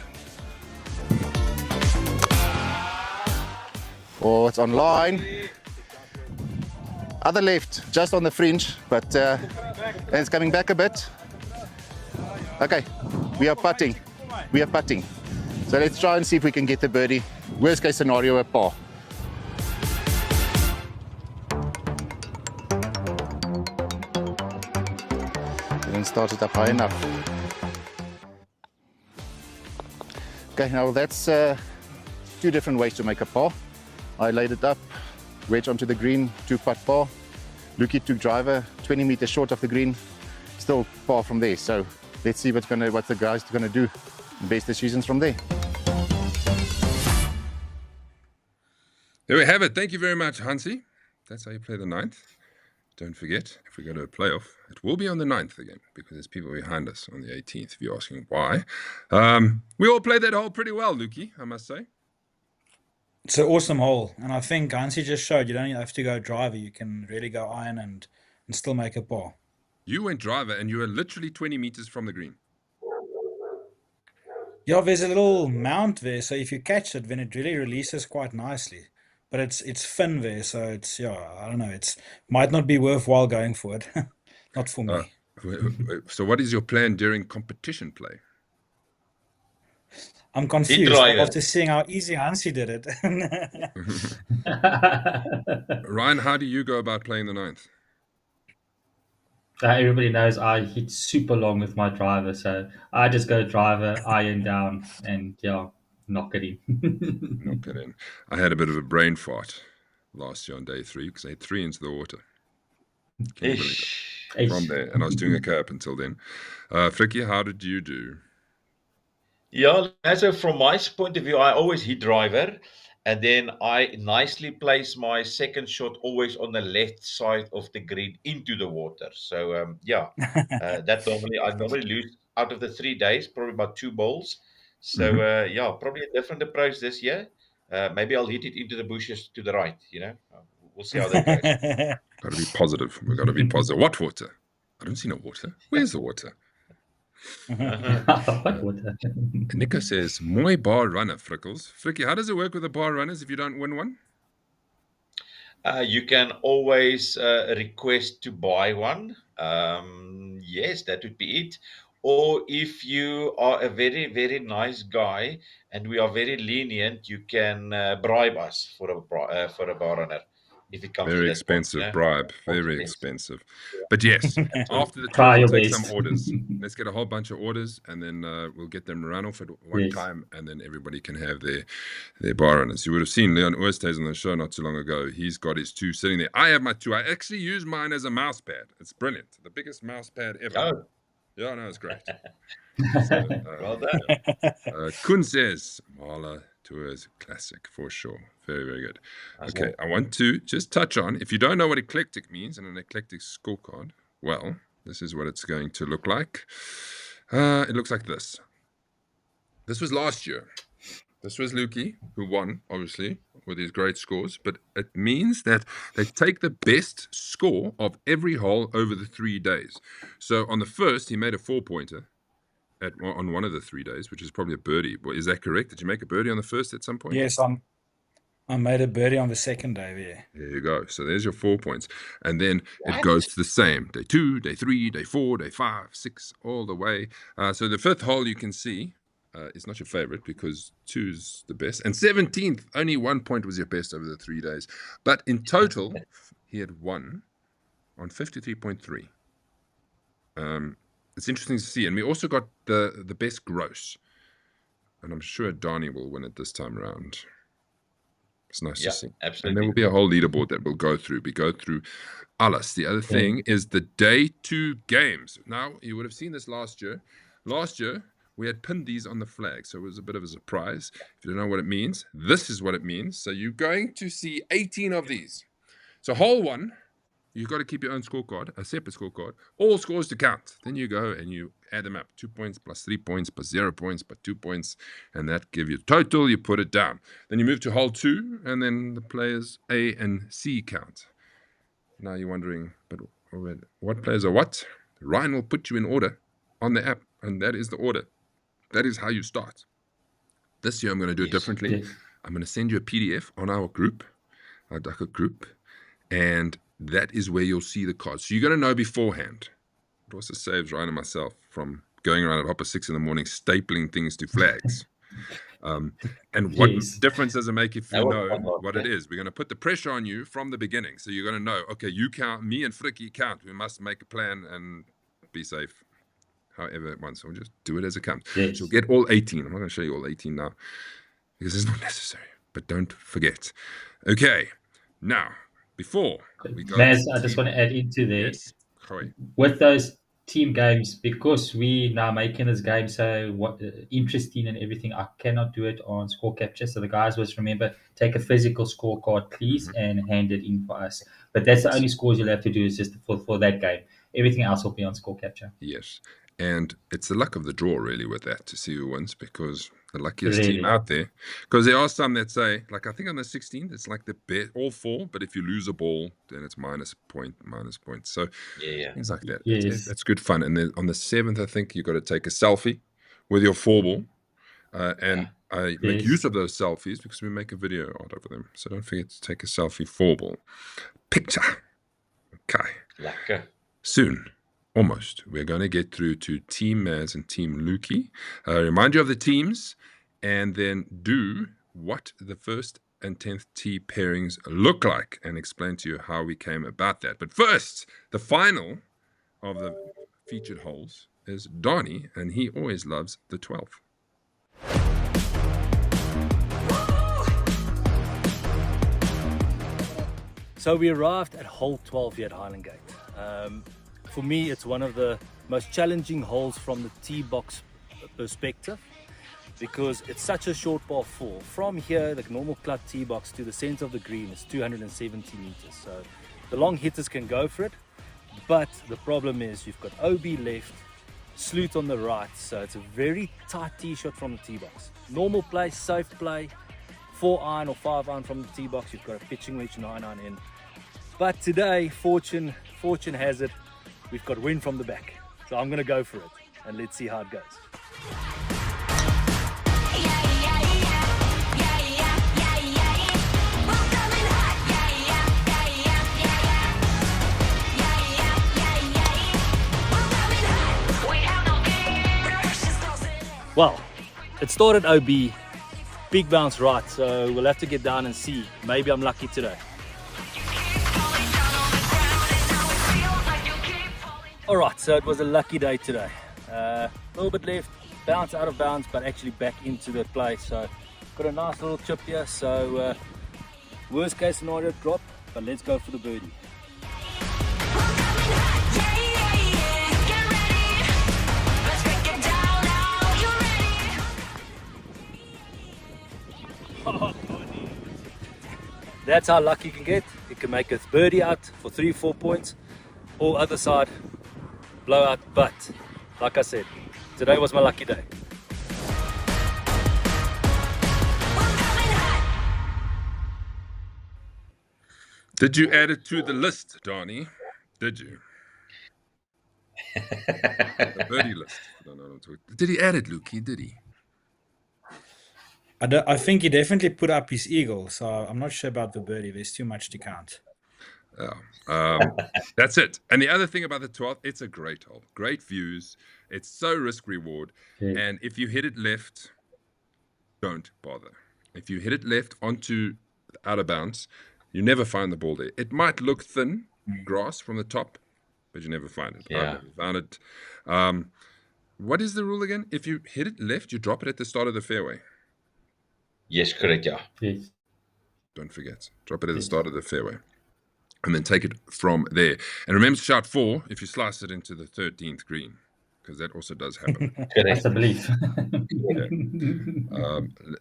Oh, it's on line. Other left, just on the fringe, but and it's coming back a bit. Okay, we are putting. We are putting. So let's try and see if we can get the birdie. Worst case scenario, a par. start it up high enough. Okay, now that's 2 different ways to make a par. I laid it up, wedge onto the green, 2-putt par. Lukey took driver, 20 meters short of the green, still par from there. So let's see what the guys are gonna do. Best decisions from there. There we have it. Thank you very much, Hansi. That's how you play the 9th. Don't forget, if we go to a playoff, it will be on the 9th again, because there's people behind us on the 18th, if you're asking why. We all played that hole pretty well, Lukey, I must say. It's an awesome hole, and I think Hansi just showed you don't have to go driver. You can really go iron and still make a par. You went driver, and you were literally 20 meters from the green. Yeah, there's a little mount there, so if you catch it, then it really releases quite nicely. But it's thin there, so it's, yeah, I don't know, it's might not be worthwhile going for it. Not for me. So what is your plan during competition play? I'm confused after seeing how easy Hansi did it. Ryan, how do you go about playing the 9th? Everybody knows I hit super long with my driver, so I just go driver, iron down, and yeah, knock it in. Knock it in. I had a bit of a brain fart last year on day 3 because I hit 3 into the water. Can you believe it? From there, and I was doing okay up until then. Fricky, how did you do? Yeah, so from my point of view, I always hit driver, and then I nicely place my second shot always on the left side of the green into the water. So yeah, that I normally lose out of the 3 days, probably about 2 balls. So yeah, probably a different approach this year. Maybe I'll hit it into the bushes to the right. We'll see how that goes. Got to be positive. We've got to be positive. What water? I don't see no water. Where's the water? Nico says, "Mooi bar runner, Frickles." Fricky, how does it work with the bar runners if you don't win one? You can always request to buy one. Yes, that would be it. Or if you are a very, very nice guy and we are very lenient, you can bribe us for a bar runner. If it comes very to that expensive point, bribe, very expensive. But yes, after the Try tour, we'll your take best. some orders. Let's get a whole bunch of orders, and then we'll get them run off at one time, and then everybody can have their bar runners. You would have seen Leon Oosthuizen on the show not too long ago. He's got his 2 sitting there. I have my 2. I actually use mine as a mouse pad. It's brilliant. The biggest mouse pad ever. Oh. Yeah, no, it's great. Well done. Kun says, Marla Tours Classic, for sure. Very, very good. Okay, I want to just touch on, if you don't know what eclectic means in an eclectic scorecard, well, this is what it's going to look like. It looks like this. This was last year. This was Lukey, who won, obviously, with his great scores, but it means that they take the best score of every hole over the 3 days. So on the first, he made a 4-pointer on one of the 3 days, which is probably a birdie. Is that correct? Did you make a birdie on the first at some point? Yes, I made a birdie on the second day, yeah. There you go. So there's your 4 points. And then it goes the same. Day 2, day 3, day 4, day 5, 6, all the way. So the 5th hole you can see is not your favorite because 2's the best. And 17th, only 1 point was your best over the 3 days. But in total, he had won on 53.3. It's interesting to see. And we also got the best gross. And I'm sure Donnie will win it this time around. It's nice to see. Absolutely. And there will be a whole leaderboard that we'll go through. We go through alles. The other thing is the day 2 games. Now, you would have seen this last year. Last year, we had pinned these on the flag, so it was a bit of a surprise. If you don't know what it means, this is what it means. So you're going to see 18 of these. So hole 1, you've got to keep your own scorecard, a separate scorecard, all scores to count. Then you go and you add them up. 2 points plus 3 points plus 0 points plus 2 points, and that gives you total. You put it down. Then you move to hole 2, and then the players A and C count. Now you're wondering, but what players are what? Ryan will put you in order on the app, and that is the order. That is how you start. This year I'm going to do it differently. I'm going to send you a PDF on our group, our Duckhook group, and that is where you'll see the cards. So you're going to know beforehand. It also saves Ryan and myself from going around at 6:30 in the morning, stapling things to flags. And what difference does it make if you know what it is? We're going to put the pressure on you from the beginning. So you're going to know, okay, you count, me and Fricky count. We must make a plan and be safe. however it wants. So we'll just do it as it comes. Yes. So we'll get all 18. I'm not going to show you all 18 now because it's not necessary. But don't forget. Okay. Now, before we go, Maz, I just want to add into there. Yes. Sorry. With those team games, because we now making this game so interesting and everything, I cannot do it on score capture. So the guys must remember, take a physical scorecard, please, and hand it in for us. But that's the only scores you'll have to do is just for that game. Everything else will be on score capture. Yes. And it's the luck of the draw, really, with that, to see who wins, because the luckiest team out there. Because there are some that say, like I think on the 16th, it's like the bet all four, but if you lose a ball, then it's minus point. So things like that. Yes. That's good fun. And then on the 7th, I think you've got to take a selfie with your 4-ball. And I make use of those selfies because we make a video out of them. So don't forget to take a selfie 4-ball picture. Okay. Lekker. Soon. Almost. We're going to get through to Team Maz and Team Lukey. Remind you of the teams and then do what the first and 10th tee pairings look like and explain to you how we came about that. But first, the final of the featured holes is Donnie, and he always loves the 12th. So we arrived at hole 12 here at Highland Gate. For me, it's one of the most challenging holes from the tee box perspective because it's such a short par 4. From here, the normal club tee box to the center of the green is 270 meters. So the long hitters can go for it, but the problem is you've got OB left, Sloot on the right, so it's a very tight tee shot from the tee box. Normal play, safe play, 4-iron or 5-iron from the tee box, you've got a pitching wedge 9-iron in. But today, fortune has it, we've got wind from the back. So I'm going to go for it and let's see how it goes. Well, it started OB, big bounce right, so we'll have to get down and see. Maybe I'm lucky today. Alright, so it was a lucky day today. A little bit left, bounce out of bounds, but actually back into the play. So got a nice little chip here, so worst case scenario drop, but let's go for the birdie. That's how lucky you can get. You can make a birdie out for 3-4 points, or other side, blowout. But like I said, today was my lucky day. Did you add it to the list, Donnie? Did you? The birdie list. I don't know what I'm talking. Did he add it, Lukey? Did he? I think he definitely put up his eagle, so I'm not sure about the birdie. There's too much to count. That's it. And the other thing about the 12th, it's a great hole. Great views. It's so risk-reward. Yeah. And if you hit it left, don't bother. If you hit it left onto out of bounds, you never find the ball there. It might look thin grass from the top, but you never find it. Yeah. I've never found it. What is the rule again? If you hit it left, you drop it at the start of the fairway. Yes, correct, yeah. Yes. Don't forget. Drop it at the start of the fairway. And then take it from there. And remember to shout 4 if you slice it into the 13th green, because that also does happen. That's a belief.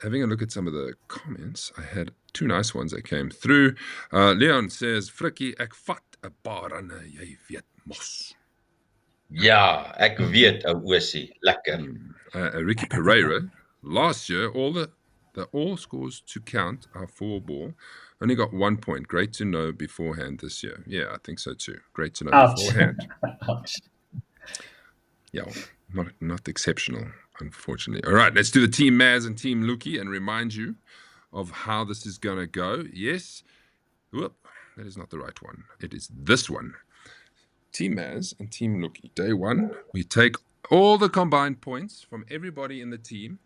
Having a look at some of the comments, I had 2 nice ones that came through. Leon says, Frikkie, ek vat 'n paar ranne, jy weet mos. Ja, ek weet, ou oosie. Lekker. Ricky Pereira, last year, all scores to count our 4-ball only got 1 point. Great to know beforehand this year. Yeah, I think so too. Great to know beforehand. Ouch. Yeah, not exceptional, unfortunately. All right, let's do the Team Maz and Team Lukey and remind you of how this is going to go. Yes. Whoop, that is not the right one. It is this one. Team Maz and Team Lukey. Day 1, we take all the combined points from everybody in the team,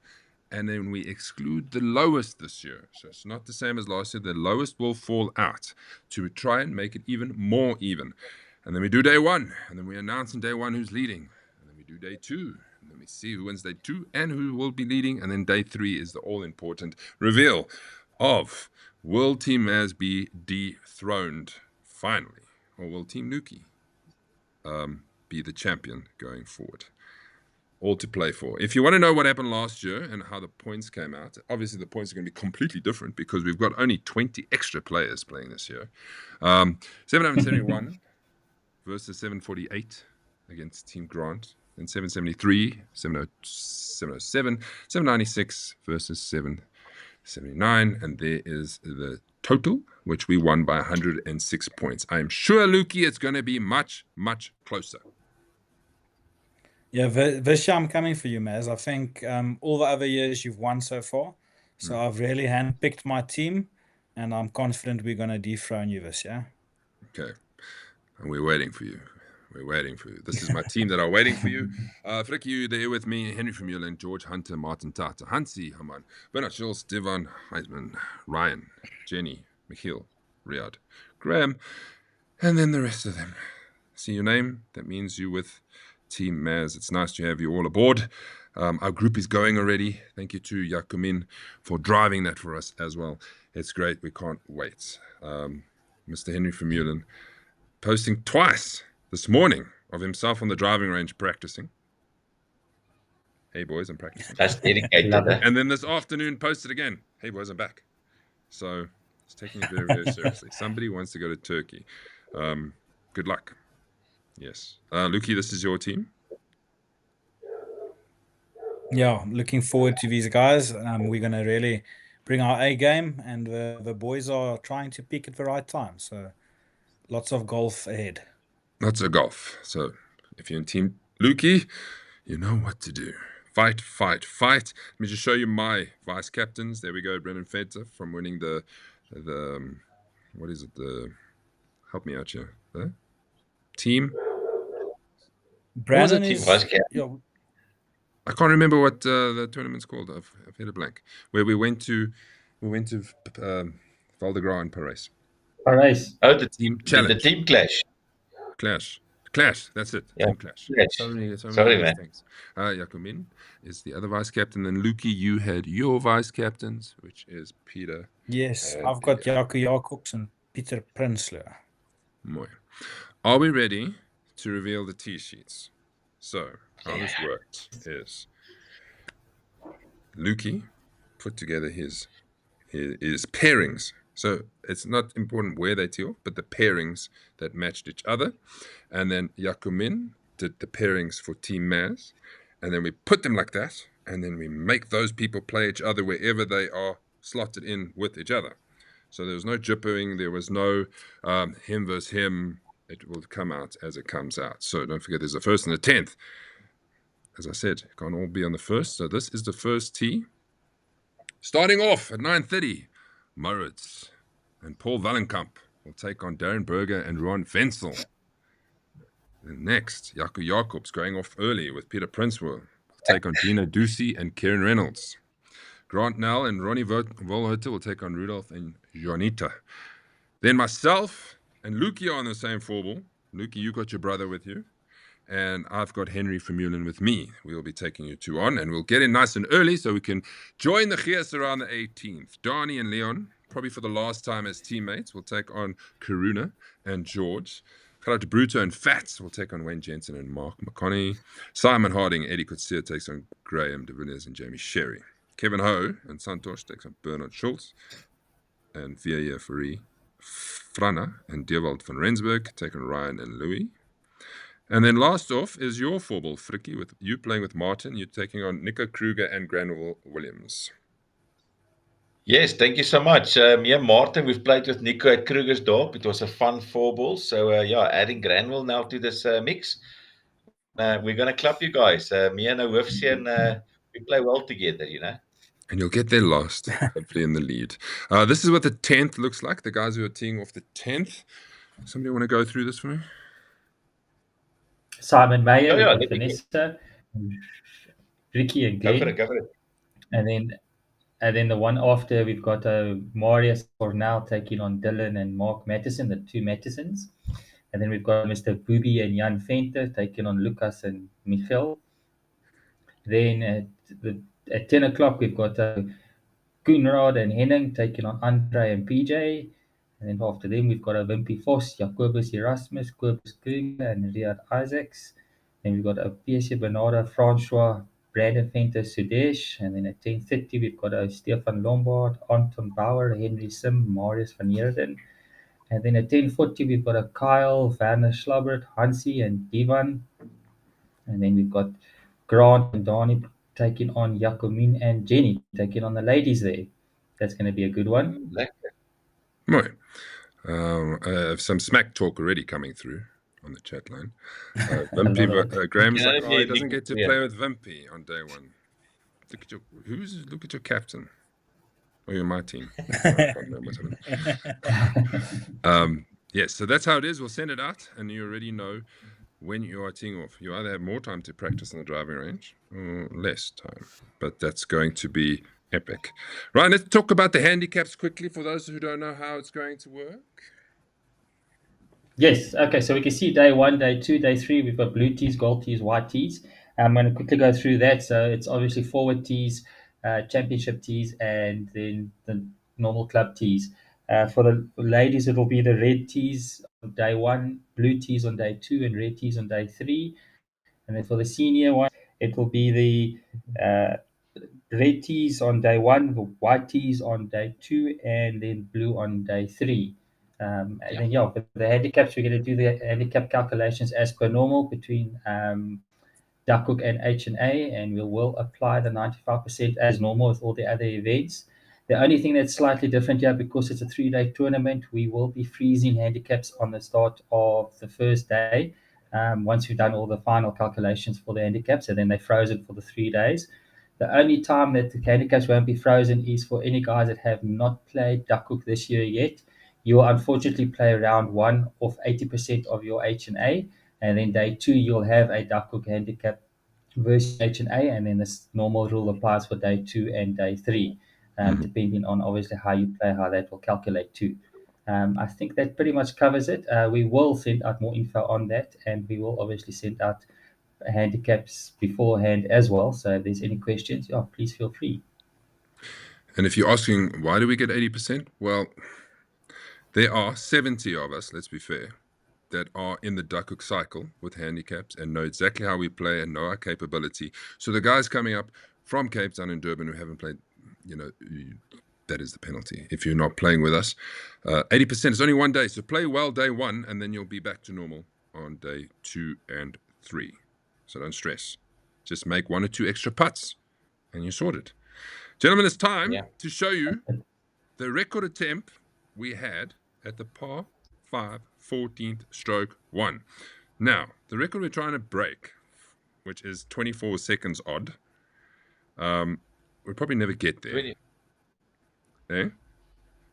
and then we exclude the lowest this year. So it's not the same as last year. The lowest will fall out to try and make it even more even. And then we do day 1, and then we announce on day 1 who's leading. And then we do day 2. Let me see who wins day 2 and who will be leading. And then day 3 is the all-important reveal of will Team Maz be dethroned finally, or will Team Nuki be the champion going forward? All to play for. If you want to know what happened last year and how the points came out, obviously the points are going to be completely different because we've got only 20 extra players playing this year. 771 versus 748 against Team Grant, and 773, 707, 796 versus 779, and there is the total, which we won by 106 points. I am sure, Lukey, it's going to be much, much closer. Yeah, this year I'm coming for you, Maz. I think all the other years you've won so far. So I've really handpicked my team, and I'm confident we're going to dethrone you this year. Okay. And we're waiting for you. We're waiting for you. This is my team that are waiting for you. Frick, you there with me, Henry from Vermeulen, George Hunter, Martin Tata, Hansi Haman, Bernard Schultz, Devon Heisman, Ryan, Jenny, Michiel, Riyadh, Graham, and then the rest of them. See your name? That means you with Team Maz. It's nice to have you all aboard. Our group is going already. Thank you to Yakumin for driving that for us as well. It's great. We can't wait. Mr. Henry from Vermeulen posting twice this morning of himself on the driving range practicing. Hey boys, I'm practicing. That's dedicated. And then this afternoon posted again. Hey boys, I'm back. So he's taking it very, very seriously. Somebody wants to go to Turkey. Good luck. Yes. Lukey, this is your team. Yeah, looking forward to these guys. We're going to really bring our A game, and the boys are trying to peak at the right time. So lots of golf ahead. Lots of golf. So if you're in Team Lukey, you know what to do. Fight, fight, fight. Let me just show you my vice captains. There we go, Brendan Feta from winning the what is it? Help me out here. The team. Brandon team is, vice captain? yeah, I can't remember what the tournament's called. I've hit a blank. Where we went to Val de Gras and Paris. Paris. Oh, the Team The challenge. team clash. Clash. That's it. Yeah. Team clash. Clash. So many Sorry, nice man. things. Yakumin is the other vice captain, and Lukey, you had your vice captains, which is Peter. yes, and I've got Jaco Jacobs and Peter Prinsloo. Mooi. Are we ready to reveal the tee sheets? So how this worked is Lukey put together his pairings. So it's not important where they tee off, but the pairings that matched each other. And then Yakumin did the pairings for Team Maz. And then we put them like that. And then we make those people play each other wherever they are slotted in with each other. So there was no jippering. There was no him versus him. It will come out as it comes out. So don't forget there's a first and a 10th. As I said, can't all be on the first. So this is the first tee. Starting off at 9:30, Moritz and Paul Wallenkamp will take on Darren Berger and Ron Wenzel. And next, Jaco Jacobs going off early with Peter Prinsloo will take on Dina Ducey and Kieran Reynolds. Grant Nell and Ronnie Volhoter will take on Rudolph and Juanita. Then myself and Lukey are on the same four ball. Lukey, you got your brother with you. And I've got Henry from Vermeulen with me. We will be taking you two on, and we'll get in nice and early so we can join the Gears around the 18th. Donnie and Leon, probably for the last time as teammates, will take on Karuna and George. Shout out to Bruto and Fats will take on Wayne Jensen and Mark McConney. Simon Harding and Eddie Kutsia takes on Graham De Villiers and Jamie Sherry. Kevin Ho and Santosh takes on Bernard Schultz. And Via Fari, Frana and Dewald van Rensburg take on Ryan and Louis. And then last off is your four ball, Frikkie, with you playing with Martin. You're taking on Nico Kruger and Granville Williams. Yes, thank you so much. Martin, we've played with Nico at Krugersdorp. It was a fun four ball. So, adding Granville now to this mix. We're going to clap you guys. Me and Hoofsien, we play well together, you know. And you'll get there last, hopefully in the lead. This is what the 10th looks like, the guys who are teeing off the 10th. Somebody want to go through this for me? Simon Mayer, Yeah, with Vanessa, Ricky and Glenn. Go for it. And then the one after, we've got Marius Cornell taking on Dylan and Mark Matheson, the two Mathesons. And then we've got Mr. Booby and Jan Venter taking on Lucas and Michiel. Then at 10 o'clock, we've got Koenraad and Henning taking on Andre and PJ. And then after them, we've got a Wimpy Vos, Jacobus Erasmus, Cobus Kruger, and Riyad Isaacs. Then we've got a PSC Bernardo, Francois, Brandon Venter, Sudesh. And then at 10:30, we've got a Stefan Lombard, Anton Bauer, Henry Sim, Marius van Heerden. And then at 10:40, we've got a Kyle, Werner Schlabbert, Hansi, and Ivan. And then we've got Grant and Donnie taking on Jacomin and Jenny taking on the ladies there. That's going to be a good one. Right. I have some smack talk already coming through on the chat line. Graham's like, he doesn't get to play with Wimpy on day one. Look at your captain. Oh, you're my team. Yes, so that's how it is. We'll send it out, and you already know when you are teeing off. You either have more time to practice on the driving range or less time, but that's going to be epic. Right, let's talk about the handicaps quickly for those who don't know how it's going to work. Yes, okay, so we can see day 1, day 2, day 3, we've got blue tees, gold tees, white tees. I'm going to quickly go through that. So it's obviously forward tees, championship tees, and then the normal club tees. For the ladies, it will be the red tees on day 1, blue tees on day 2, and red tees on day 3. And then for the senior one, it will be the red tees on day 1, the white tees on day 2, and then blue on day 3. And then, for the handicaps, we're going to do the handicap calculations as per normal between Duckhook and H&A, and we will apply the 95% as normal with all the other events. The only thing that's slightly different here, because it's a 3-day tournament, we will be freezing handicaps on the start of the first day. Once we've done all the final calculations for the handicaps, and then they're frozen for the 3 days. The only time that the handicaps won't be frozen is for any guys that have not played Duckhook this year yet. You will unfortunately play round 1 of 80% of your H&A, and then day 2 you'll have a Duckhook handicap versus H&A, and then this normal rule applies for day 2 and day 3, depending on obviously how you play, how that will calculate too. I think that pretty much covers it. We will send out more info on that, and we will obviously send out handicaps beforehand as well. So if there's any questions, please feel free. And if you're asking, why do we get 80%? Well, there are 70 of us, let's be fair, that are in the Duckhook cycle with handicaps and know exactly how we play and know our capability. So the guys coming up from Cape Town and Durban who haven't played, that is the penalty. If you're not playing with us, 80% is only 1 day. So play well day 1, and then you'll be back to normal on day 2 and 3. So don't stress. Just make 1 or 2 extra putts, and you're sorted. Gentlemen, it's time to show you the record attempt we had at the par 5 14th stroke 1. Now, the record we're trying to break, which is 24 seconds odd, we'll probably never get there. 20.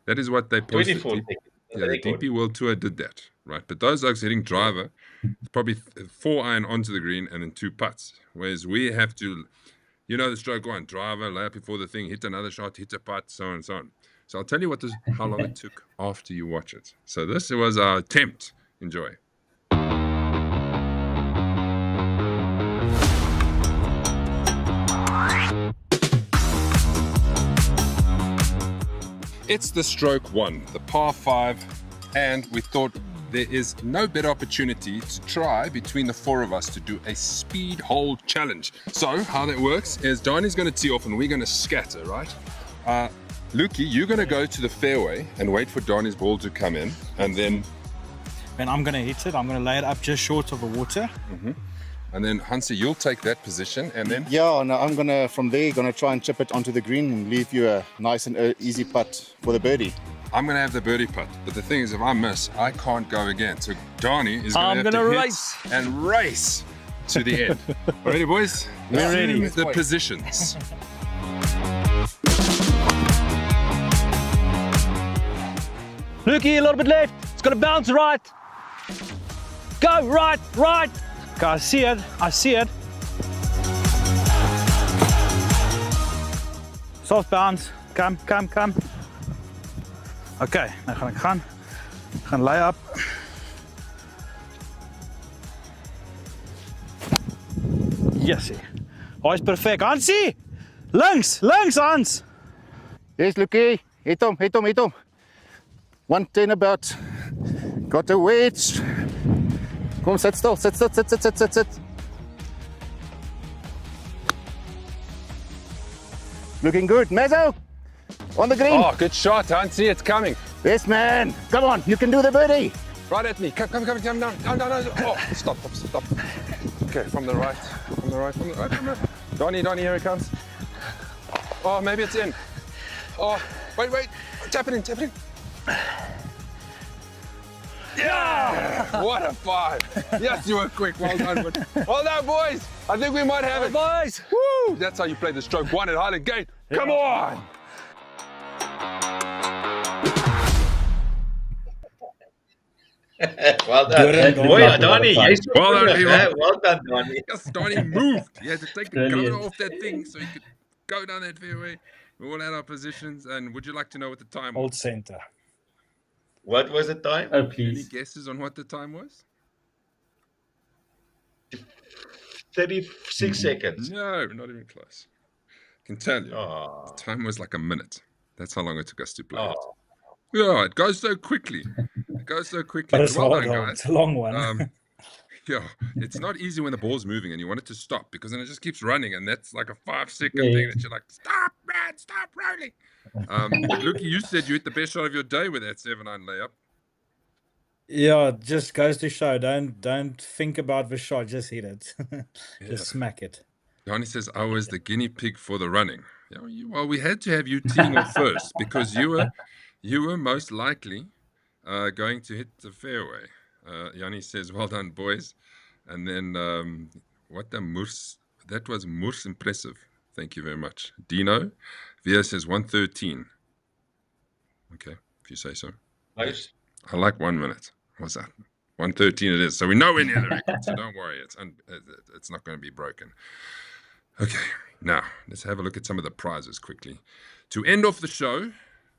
That is what they posted. 24 seconds. The DP World Tour did that, right? But those folks hitting driver, probably 4 iron onto the green and then 2 putts. Whereas we have to, the stroke 1, driver, lay up before the thing, hit another shot, hit a putt, so on and so on. So I'll tell you how long it took after you watch it. So this was our attempt. Enjoy. It's the stroke 1, the par 5, and we thought there is no better opportunity to try between the 4 of us to do a speed hole challenge. So how that works is Donnie's going to tee off and we're going to scatter, right? Lukey, you're going to go to the fairway and wait for Donnie's ball to come in, and then... And I'm going to hit it. I'm going to lay it up just short of the water. And then, Hansi, you'll take that position, and then... Yeah, no, I'm going to, from there, going to try and chip it onto the green and leave you a nice and easy putt for the birdie. I'm going to have the birdie putt, but the thing is, if I miss, I can't go again. So Donnie is going to have to race and race to the end. Ready, boys? We're ready. The positions. Lukey, a little bit left. It's got to bounce right. Go right, right. Okay, I see it. Soft bounce. Come. Okay, nou gaan ek gaan lay up. Yes. Hy's perfek. Hansie! Links, Hans! Yes, Lucky. Hit him. 110 about. Got a wedge. Come, sit still. Sit. Looking good. Mezzo! On the green. Oh, good shot, Hansie. It's coming. Yes, man. Come on. You can do the birdie. Right at me. Come down. Oh, stop. Okay, from the right. Donnie, here it comes. Oh, maybe it's in. Oh, wait. Tap it in. Yeah! What a five. Yes, you were quick. Well done, boys. I think we might have it. Boys! Woo! That's how you play the stroke one at Highland Gate. Come on! Well done. Boy, Donnie, yes. Well done, Well done, Donnie. Yes, Donnie moved. He had to take the gun off that thing so he could go down that fairway. We all had our positions. And would you like to know what the time was? Old center. What was the time? Oh, Any please. guesses on what the time was? 36 seconds. No, not even close. I can tell you. Oh. The time was like a minute. That's how long it took us to play it. Oh. Yeah, it goes so quickly. But it's Well hard, done, hole. guys. It's a long one. Yeah, it's not easy when the ball's moving and you want it to stop because then it just keeps running and that's like a 5-second thing that you're like, stop, man, stop rolling. But Luki, you said you hit the best shot of your day with that 7-iron layup. Yeah, it just goes to show. Don't think about the shot. Just hit it. Just smack it. Donnie says I was the guinea pig for the running. Yeah, well, we had to have you teeing off first because you were most likely going to hit the fairway. Yanni says, well done, boys. And then that was Murs impressive. Thank you very much. Dino, Via says 113. Okay, if you say so. Nice. I like 1 minute. What's that? 113 it is. So we know we're near the record. So don't worry. It's not going to be broken. Okay, now let's have a look at some of the prizes quickly. To end off the show,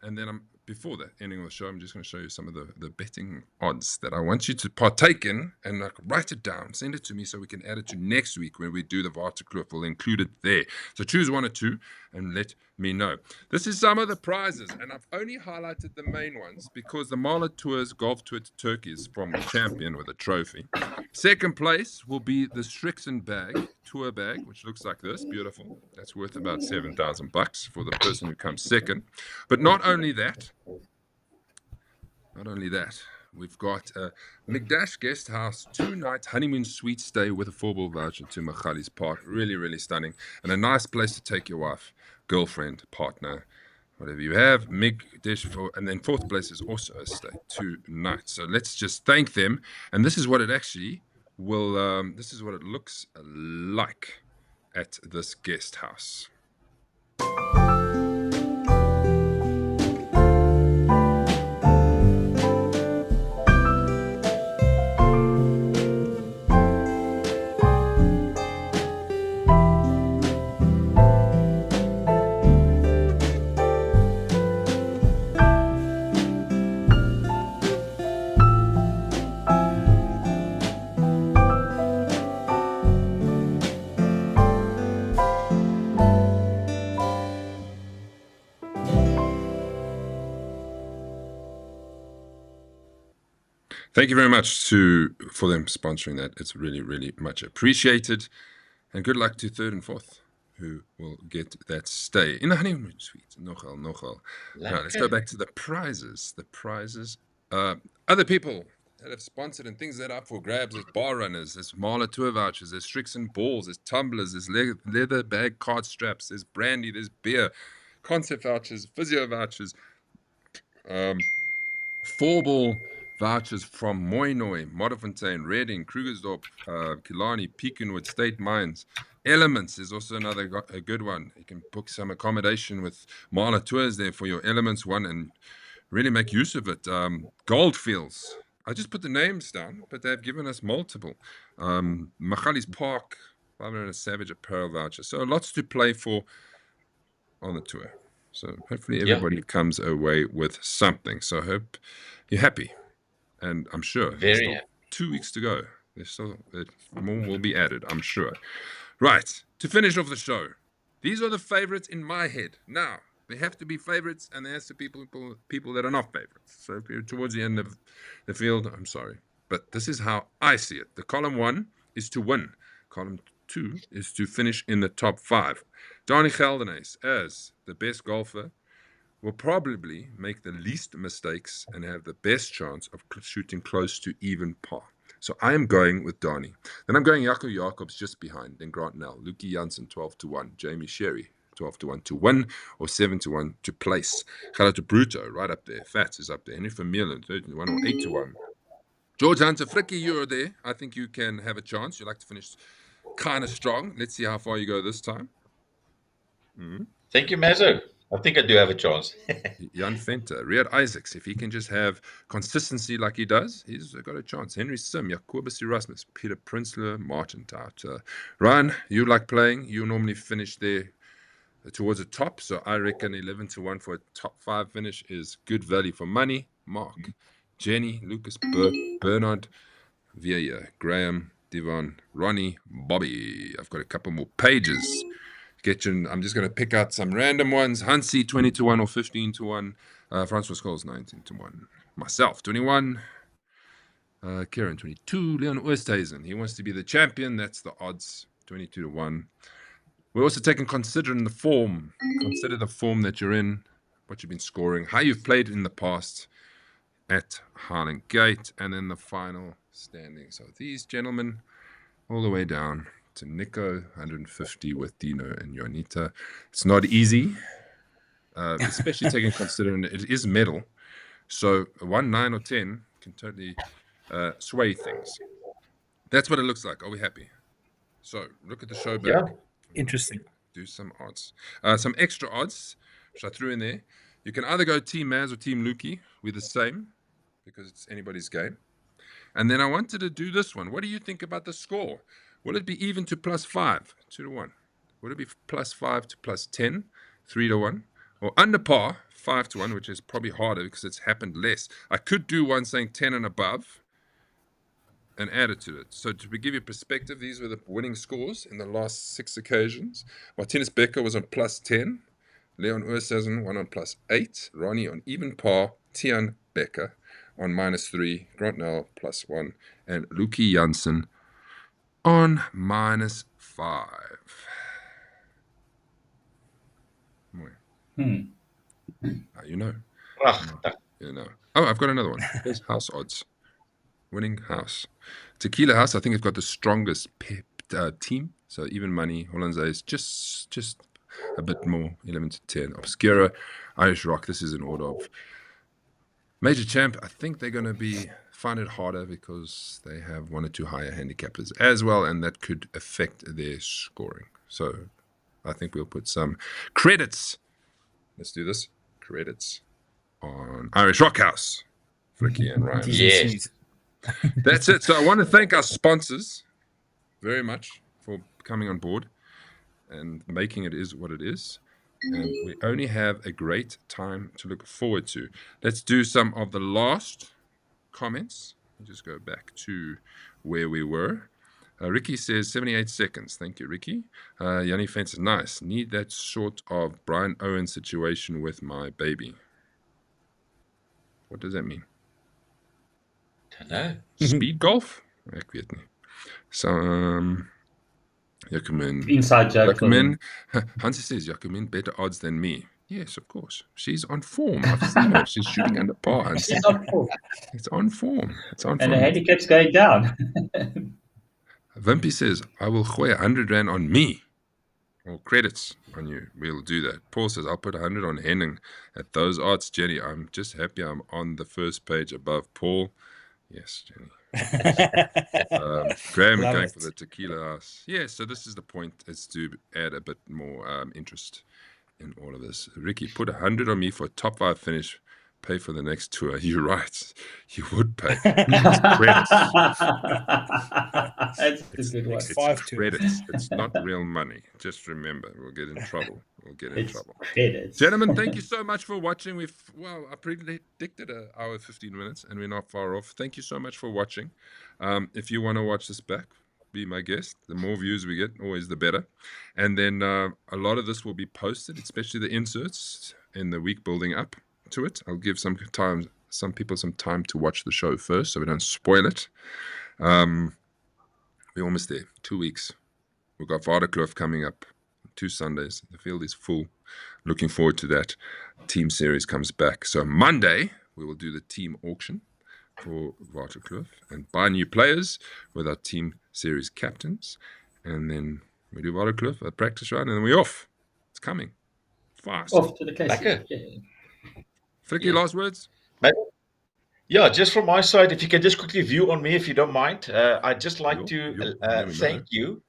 and then before that ending of the show, I'm just going to show you some of the betting odds that I want you to partake in and write it down. Send it to me so we can add it to next week when we do the Waterkloof. We'll include it there. So choose one or two and let me know. This is some of the prizes, and I've only highlighted the main ones because the Marla Tours Golf Tour to Turkey is from the champion with a trophy. Second place will be the Strixon tour bag, which looks like this, beautiful. That's worth about $7,000 for the person who comes second. But not only that, we've got a McDash Guest House 2-night honeymoon suite stay with a 4-ball voucher to Magalies Park. Really, really stunning. And a nice place to take your wife, girlfriend, partner, whatever you have. And then fourth place is also a stay 2 nights. So let's just thank them. And this is what it actually this is what it looks like at this guest house. Thank you very much for them sponsoring that. It's really, really much appreciated. And good luck to third and fourth who will get that stay in the honeymoon suite. Nogal. Now, let's go back to the prizes. Other people that have sponsored and things that are up for grabs. There's bar runners, there's Marla tour vouchers, there's Strixon balls, there's tumblers, there's leather bag card straps, there's brandy, there's beer, concept vouchers, physio vouchers, 4-ball vouchers from Mooinooi, Modderfontein, Reading, Krugersdorp, Killarney, Pekinwood, State Mines. Elements is also a good one. You can book some accommodation with Marla Tours there for your Elements one and really make use of it. Goldfields. I just put the names down, but they've given us multiple. Magalies Park, 500 Savage Apparel voucher. So lots to play for on the tour. So hopefully everybody comes away with something. So I hope you're happy. And I'm sure there's still 2 weeks to go. There's still more will be added, I'm sure. Right, to finish off the show, these are the favorites in my head. Now, there have to be favorites, and there has to be people that are not favorites. So if you're towards the end of the field, I'm sorry. But this is how I see it. The column 1 is to win. Column 2 is to finish in the top 5. Dani Geldenhuys, as the best golfer, will probably make the least mistakes and have the best chance of shooting close to even par. So I am going with Dani. Then I'm going Jaco Jacobs just behind. Then Grant Nell, Luki Janssen 12-1, Jamie Sherry 12-1 to win or 7-1 to place. Gerardo Bruto right up there. Fats is up there. Henry Vermeulen 13-1 or 8-1. George Hunter, Frikkie, you're there. I think you can have a chance. You like to finish kind of strong. Let's see how far you go this time. Thank you, Mazzo. I think I do have a chance. Jan Venter, Riyad Isaacs, if he can just have consistency like he does, he's got a chance. Henry Sim, Jacobus Erasmus, Peter Prinsloo, Martin Tout. Ryan, you like playing. You normally finish there towards the top, so I reckon 11-1 for a top 5 finish is good value for money. Mark, Jenny, Lucas, Bernard, Vieja, Graham, Devon, Ronnie, Bobby. I've got a couple more pages. I'm just going to pick out some random ones. Hansi 20-1 or 15-1. Francois Scholes 19-1. Myself 21. Kieran 22. Leon Oosthuizen. He wants to be the champion. That's the odds 22-1. We're also taking considering the form. Consider the form that you're in, what you've been scoring, how you've played in the past at Highland Gate, and then the final standing. So these gentlemen all the way down to Nico, 150 with Dino and Jonita. It's not easy, especially taking considering it is medal. So 1, 9, or 10 can totally sway things. That's what it looks like. Are we happy? So look at the show back. Yeah. Interesting. Do some odds. Some extra odds, which I threw in there. You can either go Team Maz or Team Lukey. We're the same because it's anybody's game. And then I wanted to do this one. What do you think about the score? Will it be even to +5, 2-1? Would it be +5 to +10, 3-1? Or under par, 5-1, which is probably harder because it's happened less. I could do one saying 10 and above and add it to it. So to give you perspective, these were the winning scores in the last 6 occasions. Martinez Becker was on +10. Leon Oosthuizen won on +8. Ronnie on even par. Tian Becker on -3. Grant Nell +1. And Luki Janssen on -5. You know. You know. Oh, I've got another one. There's house odds. Winning house. Tequila House, I think it's got the strongest team. So even money. Hollandse is just a bit more. 11-10. Obscura, Irish Rock. This is in order of Major Champ. I think they're going to find it harder because they have 1 or 2 higher handicappers as well, and that could affect their scoring. So I think we'll put some credits. Let's do this. Credits on Irish Rock House. Frikkie and Ryan. Yes. That's it. So I want to thank our sponsors very much for coming on board and making it is what it is. And we only have a great time to look forward to. Let's do some of the last comments. Just go back to where we were. Ricky says 78 seconds. Thank you, Ricky. Yanni Fence is nice. Need that sort of Brian Owen situation with my baby. What does that mean? Don't know. Speed golf? Ek weet nie. So, Jacomin. Inside joke. Jacomin. Hansi says, Jacomin, better odds than me. Yes, of course. She's on form. I've seen her. She's shooting under par. She's on form. It's on form. It's on And form. the handicap's going down. Wimpy says, I will gooi 100 Rand on me. Or credits on you. We'll do that. Paul says, I'll put 100 on Henning at those odds. Jenny, I'm just happy I'm on the first page above Paul. Yes, Jenny. Graham Love going it. for the Tequila House. Yeah, so this is the point, is to add a bit more interest in all of this. Ricky, put 100 on me for a top 5 finish. Pay for the next tour. You're right. You would pay. It's credits. That's a good one. It's 5 tours. credits. It's not real money. Just remember, we'll get in trouble. It's credits. Gentlemen, thank you so much for watching. I predicted an hour 15 minutes, and we're not far off. Thank you so much for watching. If you want to watch this back, be my guest. The more views we get, always the better. And then a lot of this will be posted, especially the inserts in the week building up to it. I'll give some people some time to watch the show first, so we don't spoil it. We're almost there. 2 weeks. We've got Waterkloof coming up 2 Sundays. The field is full. Looking forward to that. Team series comes back. So Monday, we will do the team auction for Waterkloof and buy new players with our team series captains. And then we do Waterkloof, a practice run, and then we're off. It's coming. Fast. Off to the classic. Flicky, last words? Yeah, just from my side, if you can just quickly view on me, if you don't mind. I'd just like to thank you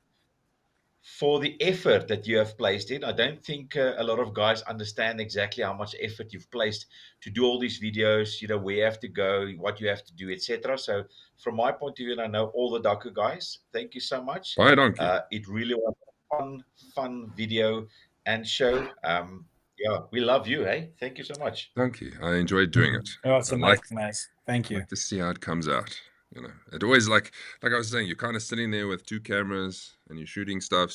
for the effort that you have placed in. I don't think a lot of guys understand exactly how much effort you've placed to do all these videos, where you have to go, what you have to do, etc. So from my point of view, and I know all the Duckhook guys, thank you so much. Bye, donkey. It really was a fun video and show. Yeah, we love you, hey? Thank you so much. Thank you. I enjoyed doing it. Oh, it's amazing, nice. Thank you. I like to see how it comes out. It always like I was saying, you're kind of sitting there with 2 cameras and you're shooting stuff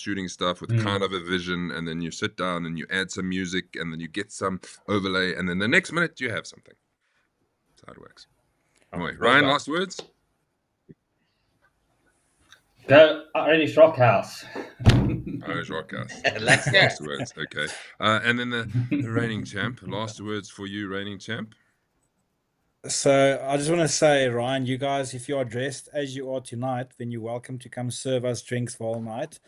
with kind of a vision, and then you sit down and you add some music, and then you get some overlay, and then the next minute you have something. That's how it works. Anyway, Ryan, last words? Go Irish Rock House. Irish Rock House. Last words, okay. And then the reigning champ. Last words for you, reigning champ. So I just want to say, Ryan, you guys, if you are dressed as you are tonight, then you're welcome to come serve us drinks for all night.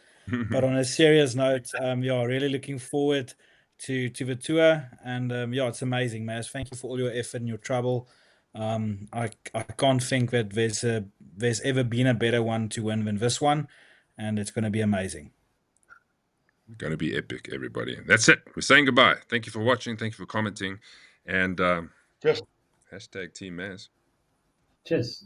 But on a serious note, really looking forward to the tour, and it's amazing, Maz. Thank you for all your effort and your trouble. I can't think that there's ever been a better one to win than this one, and it's going to be amazing. Going to be epic, everybody. That's it. We're saying goodbye. Thank you for watching. Thank you for commenting, and just hashtag Team Maz. Cheers.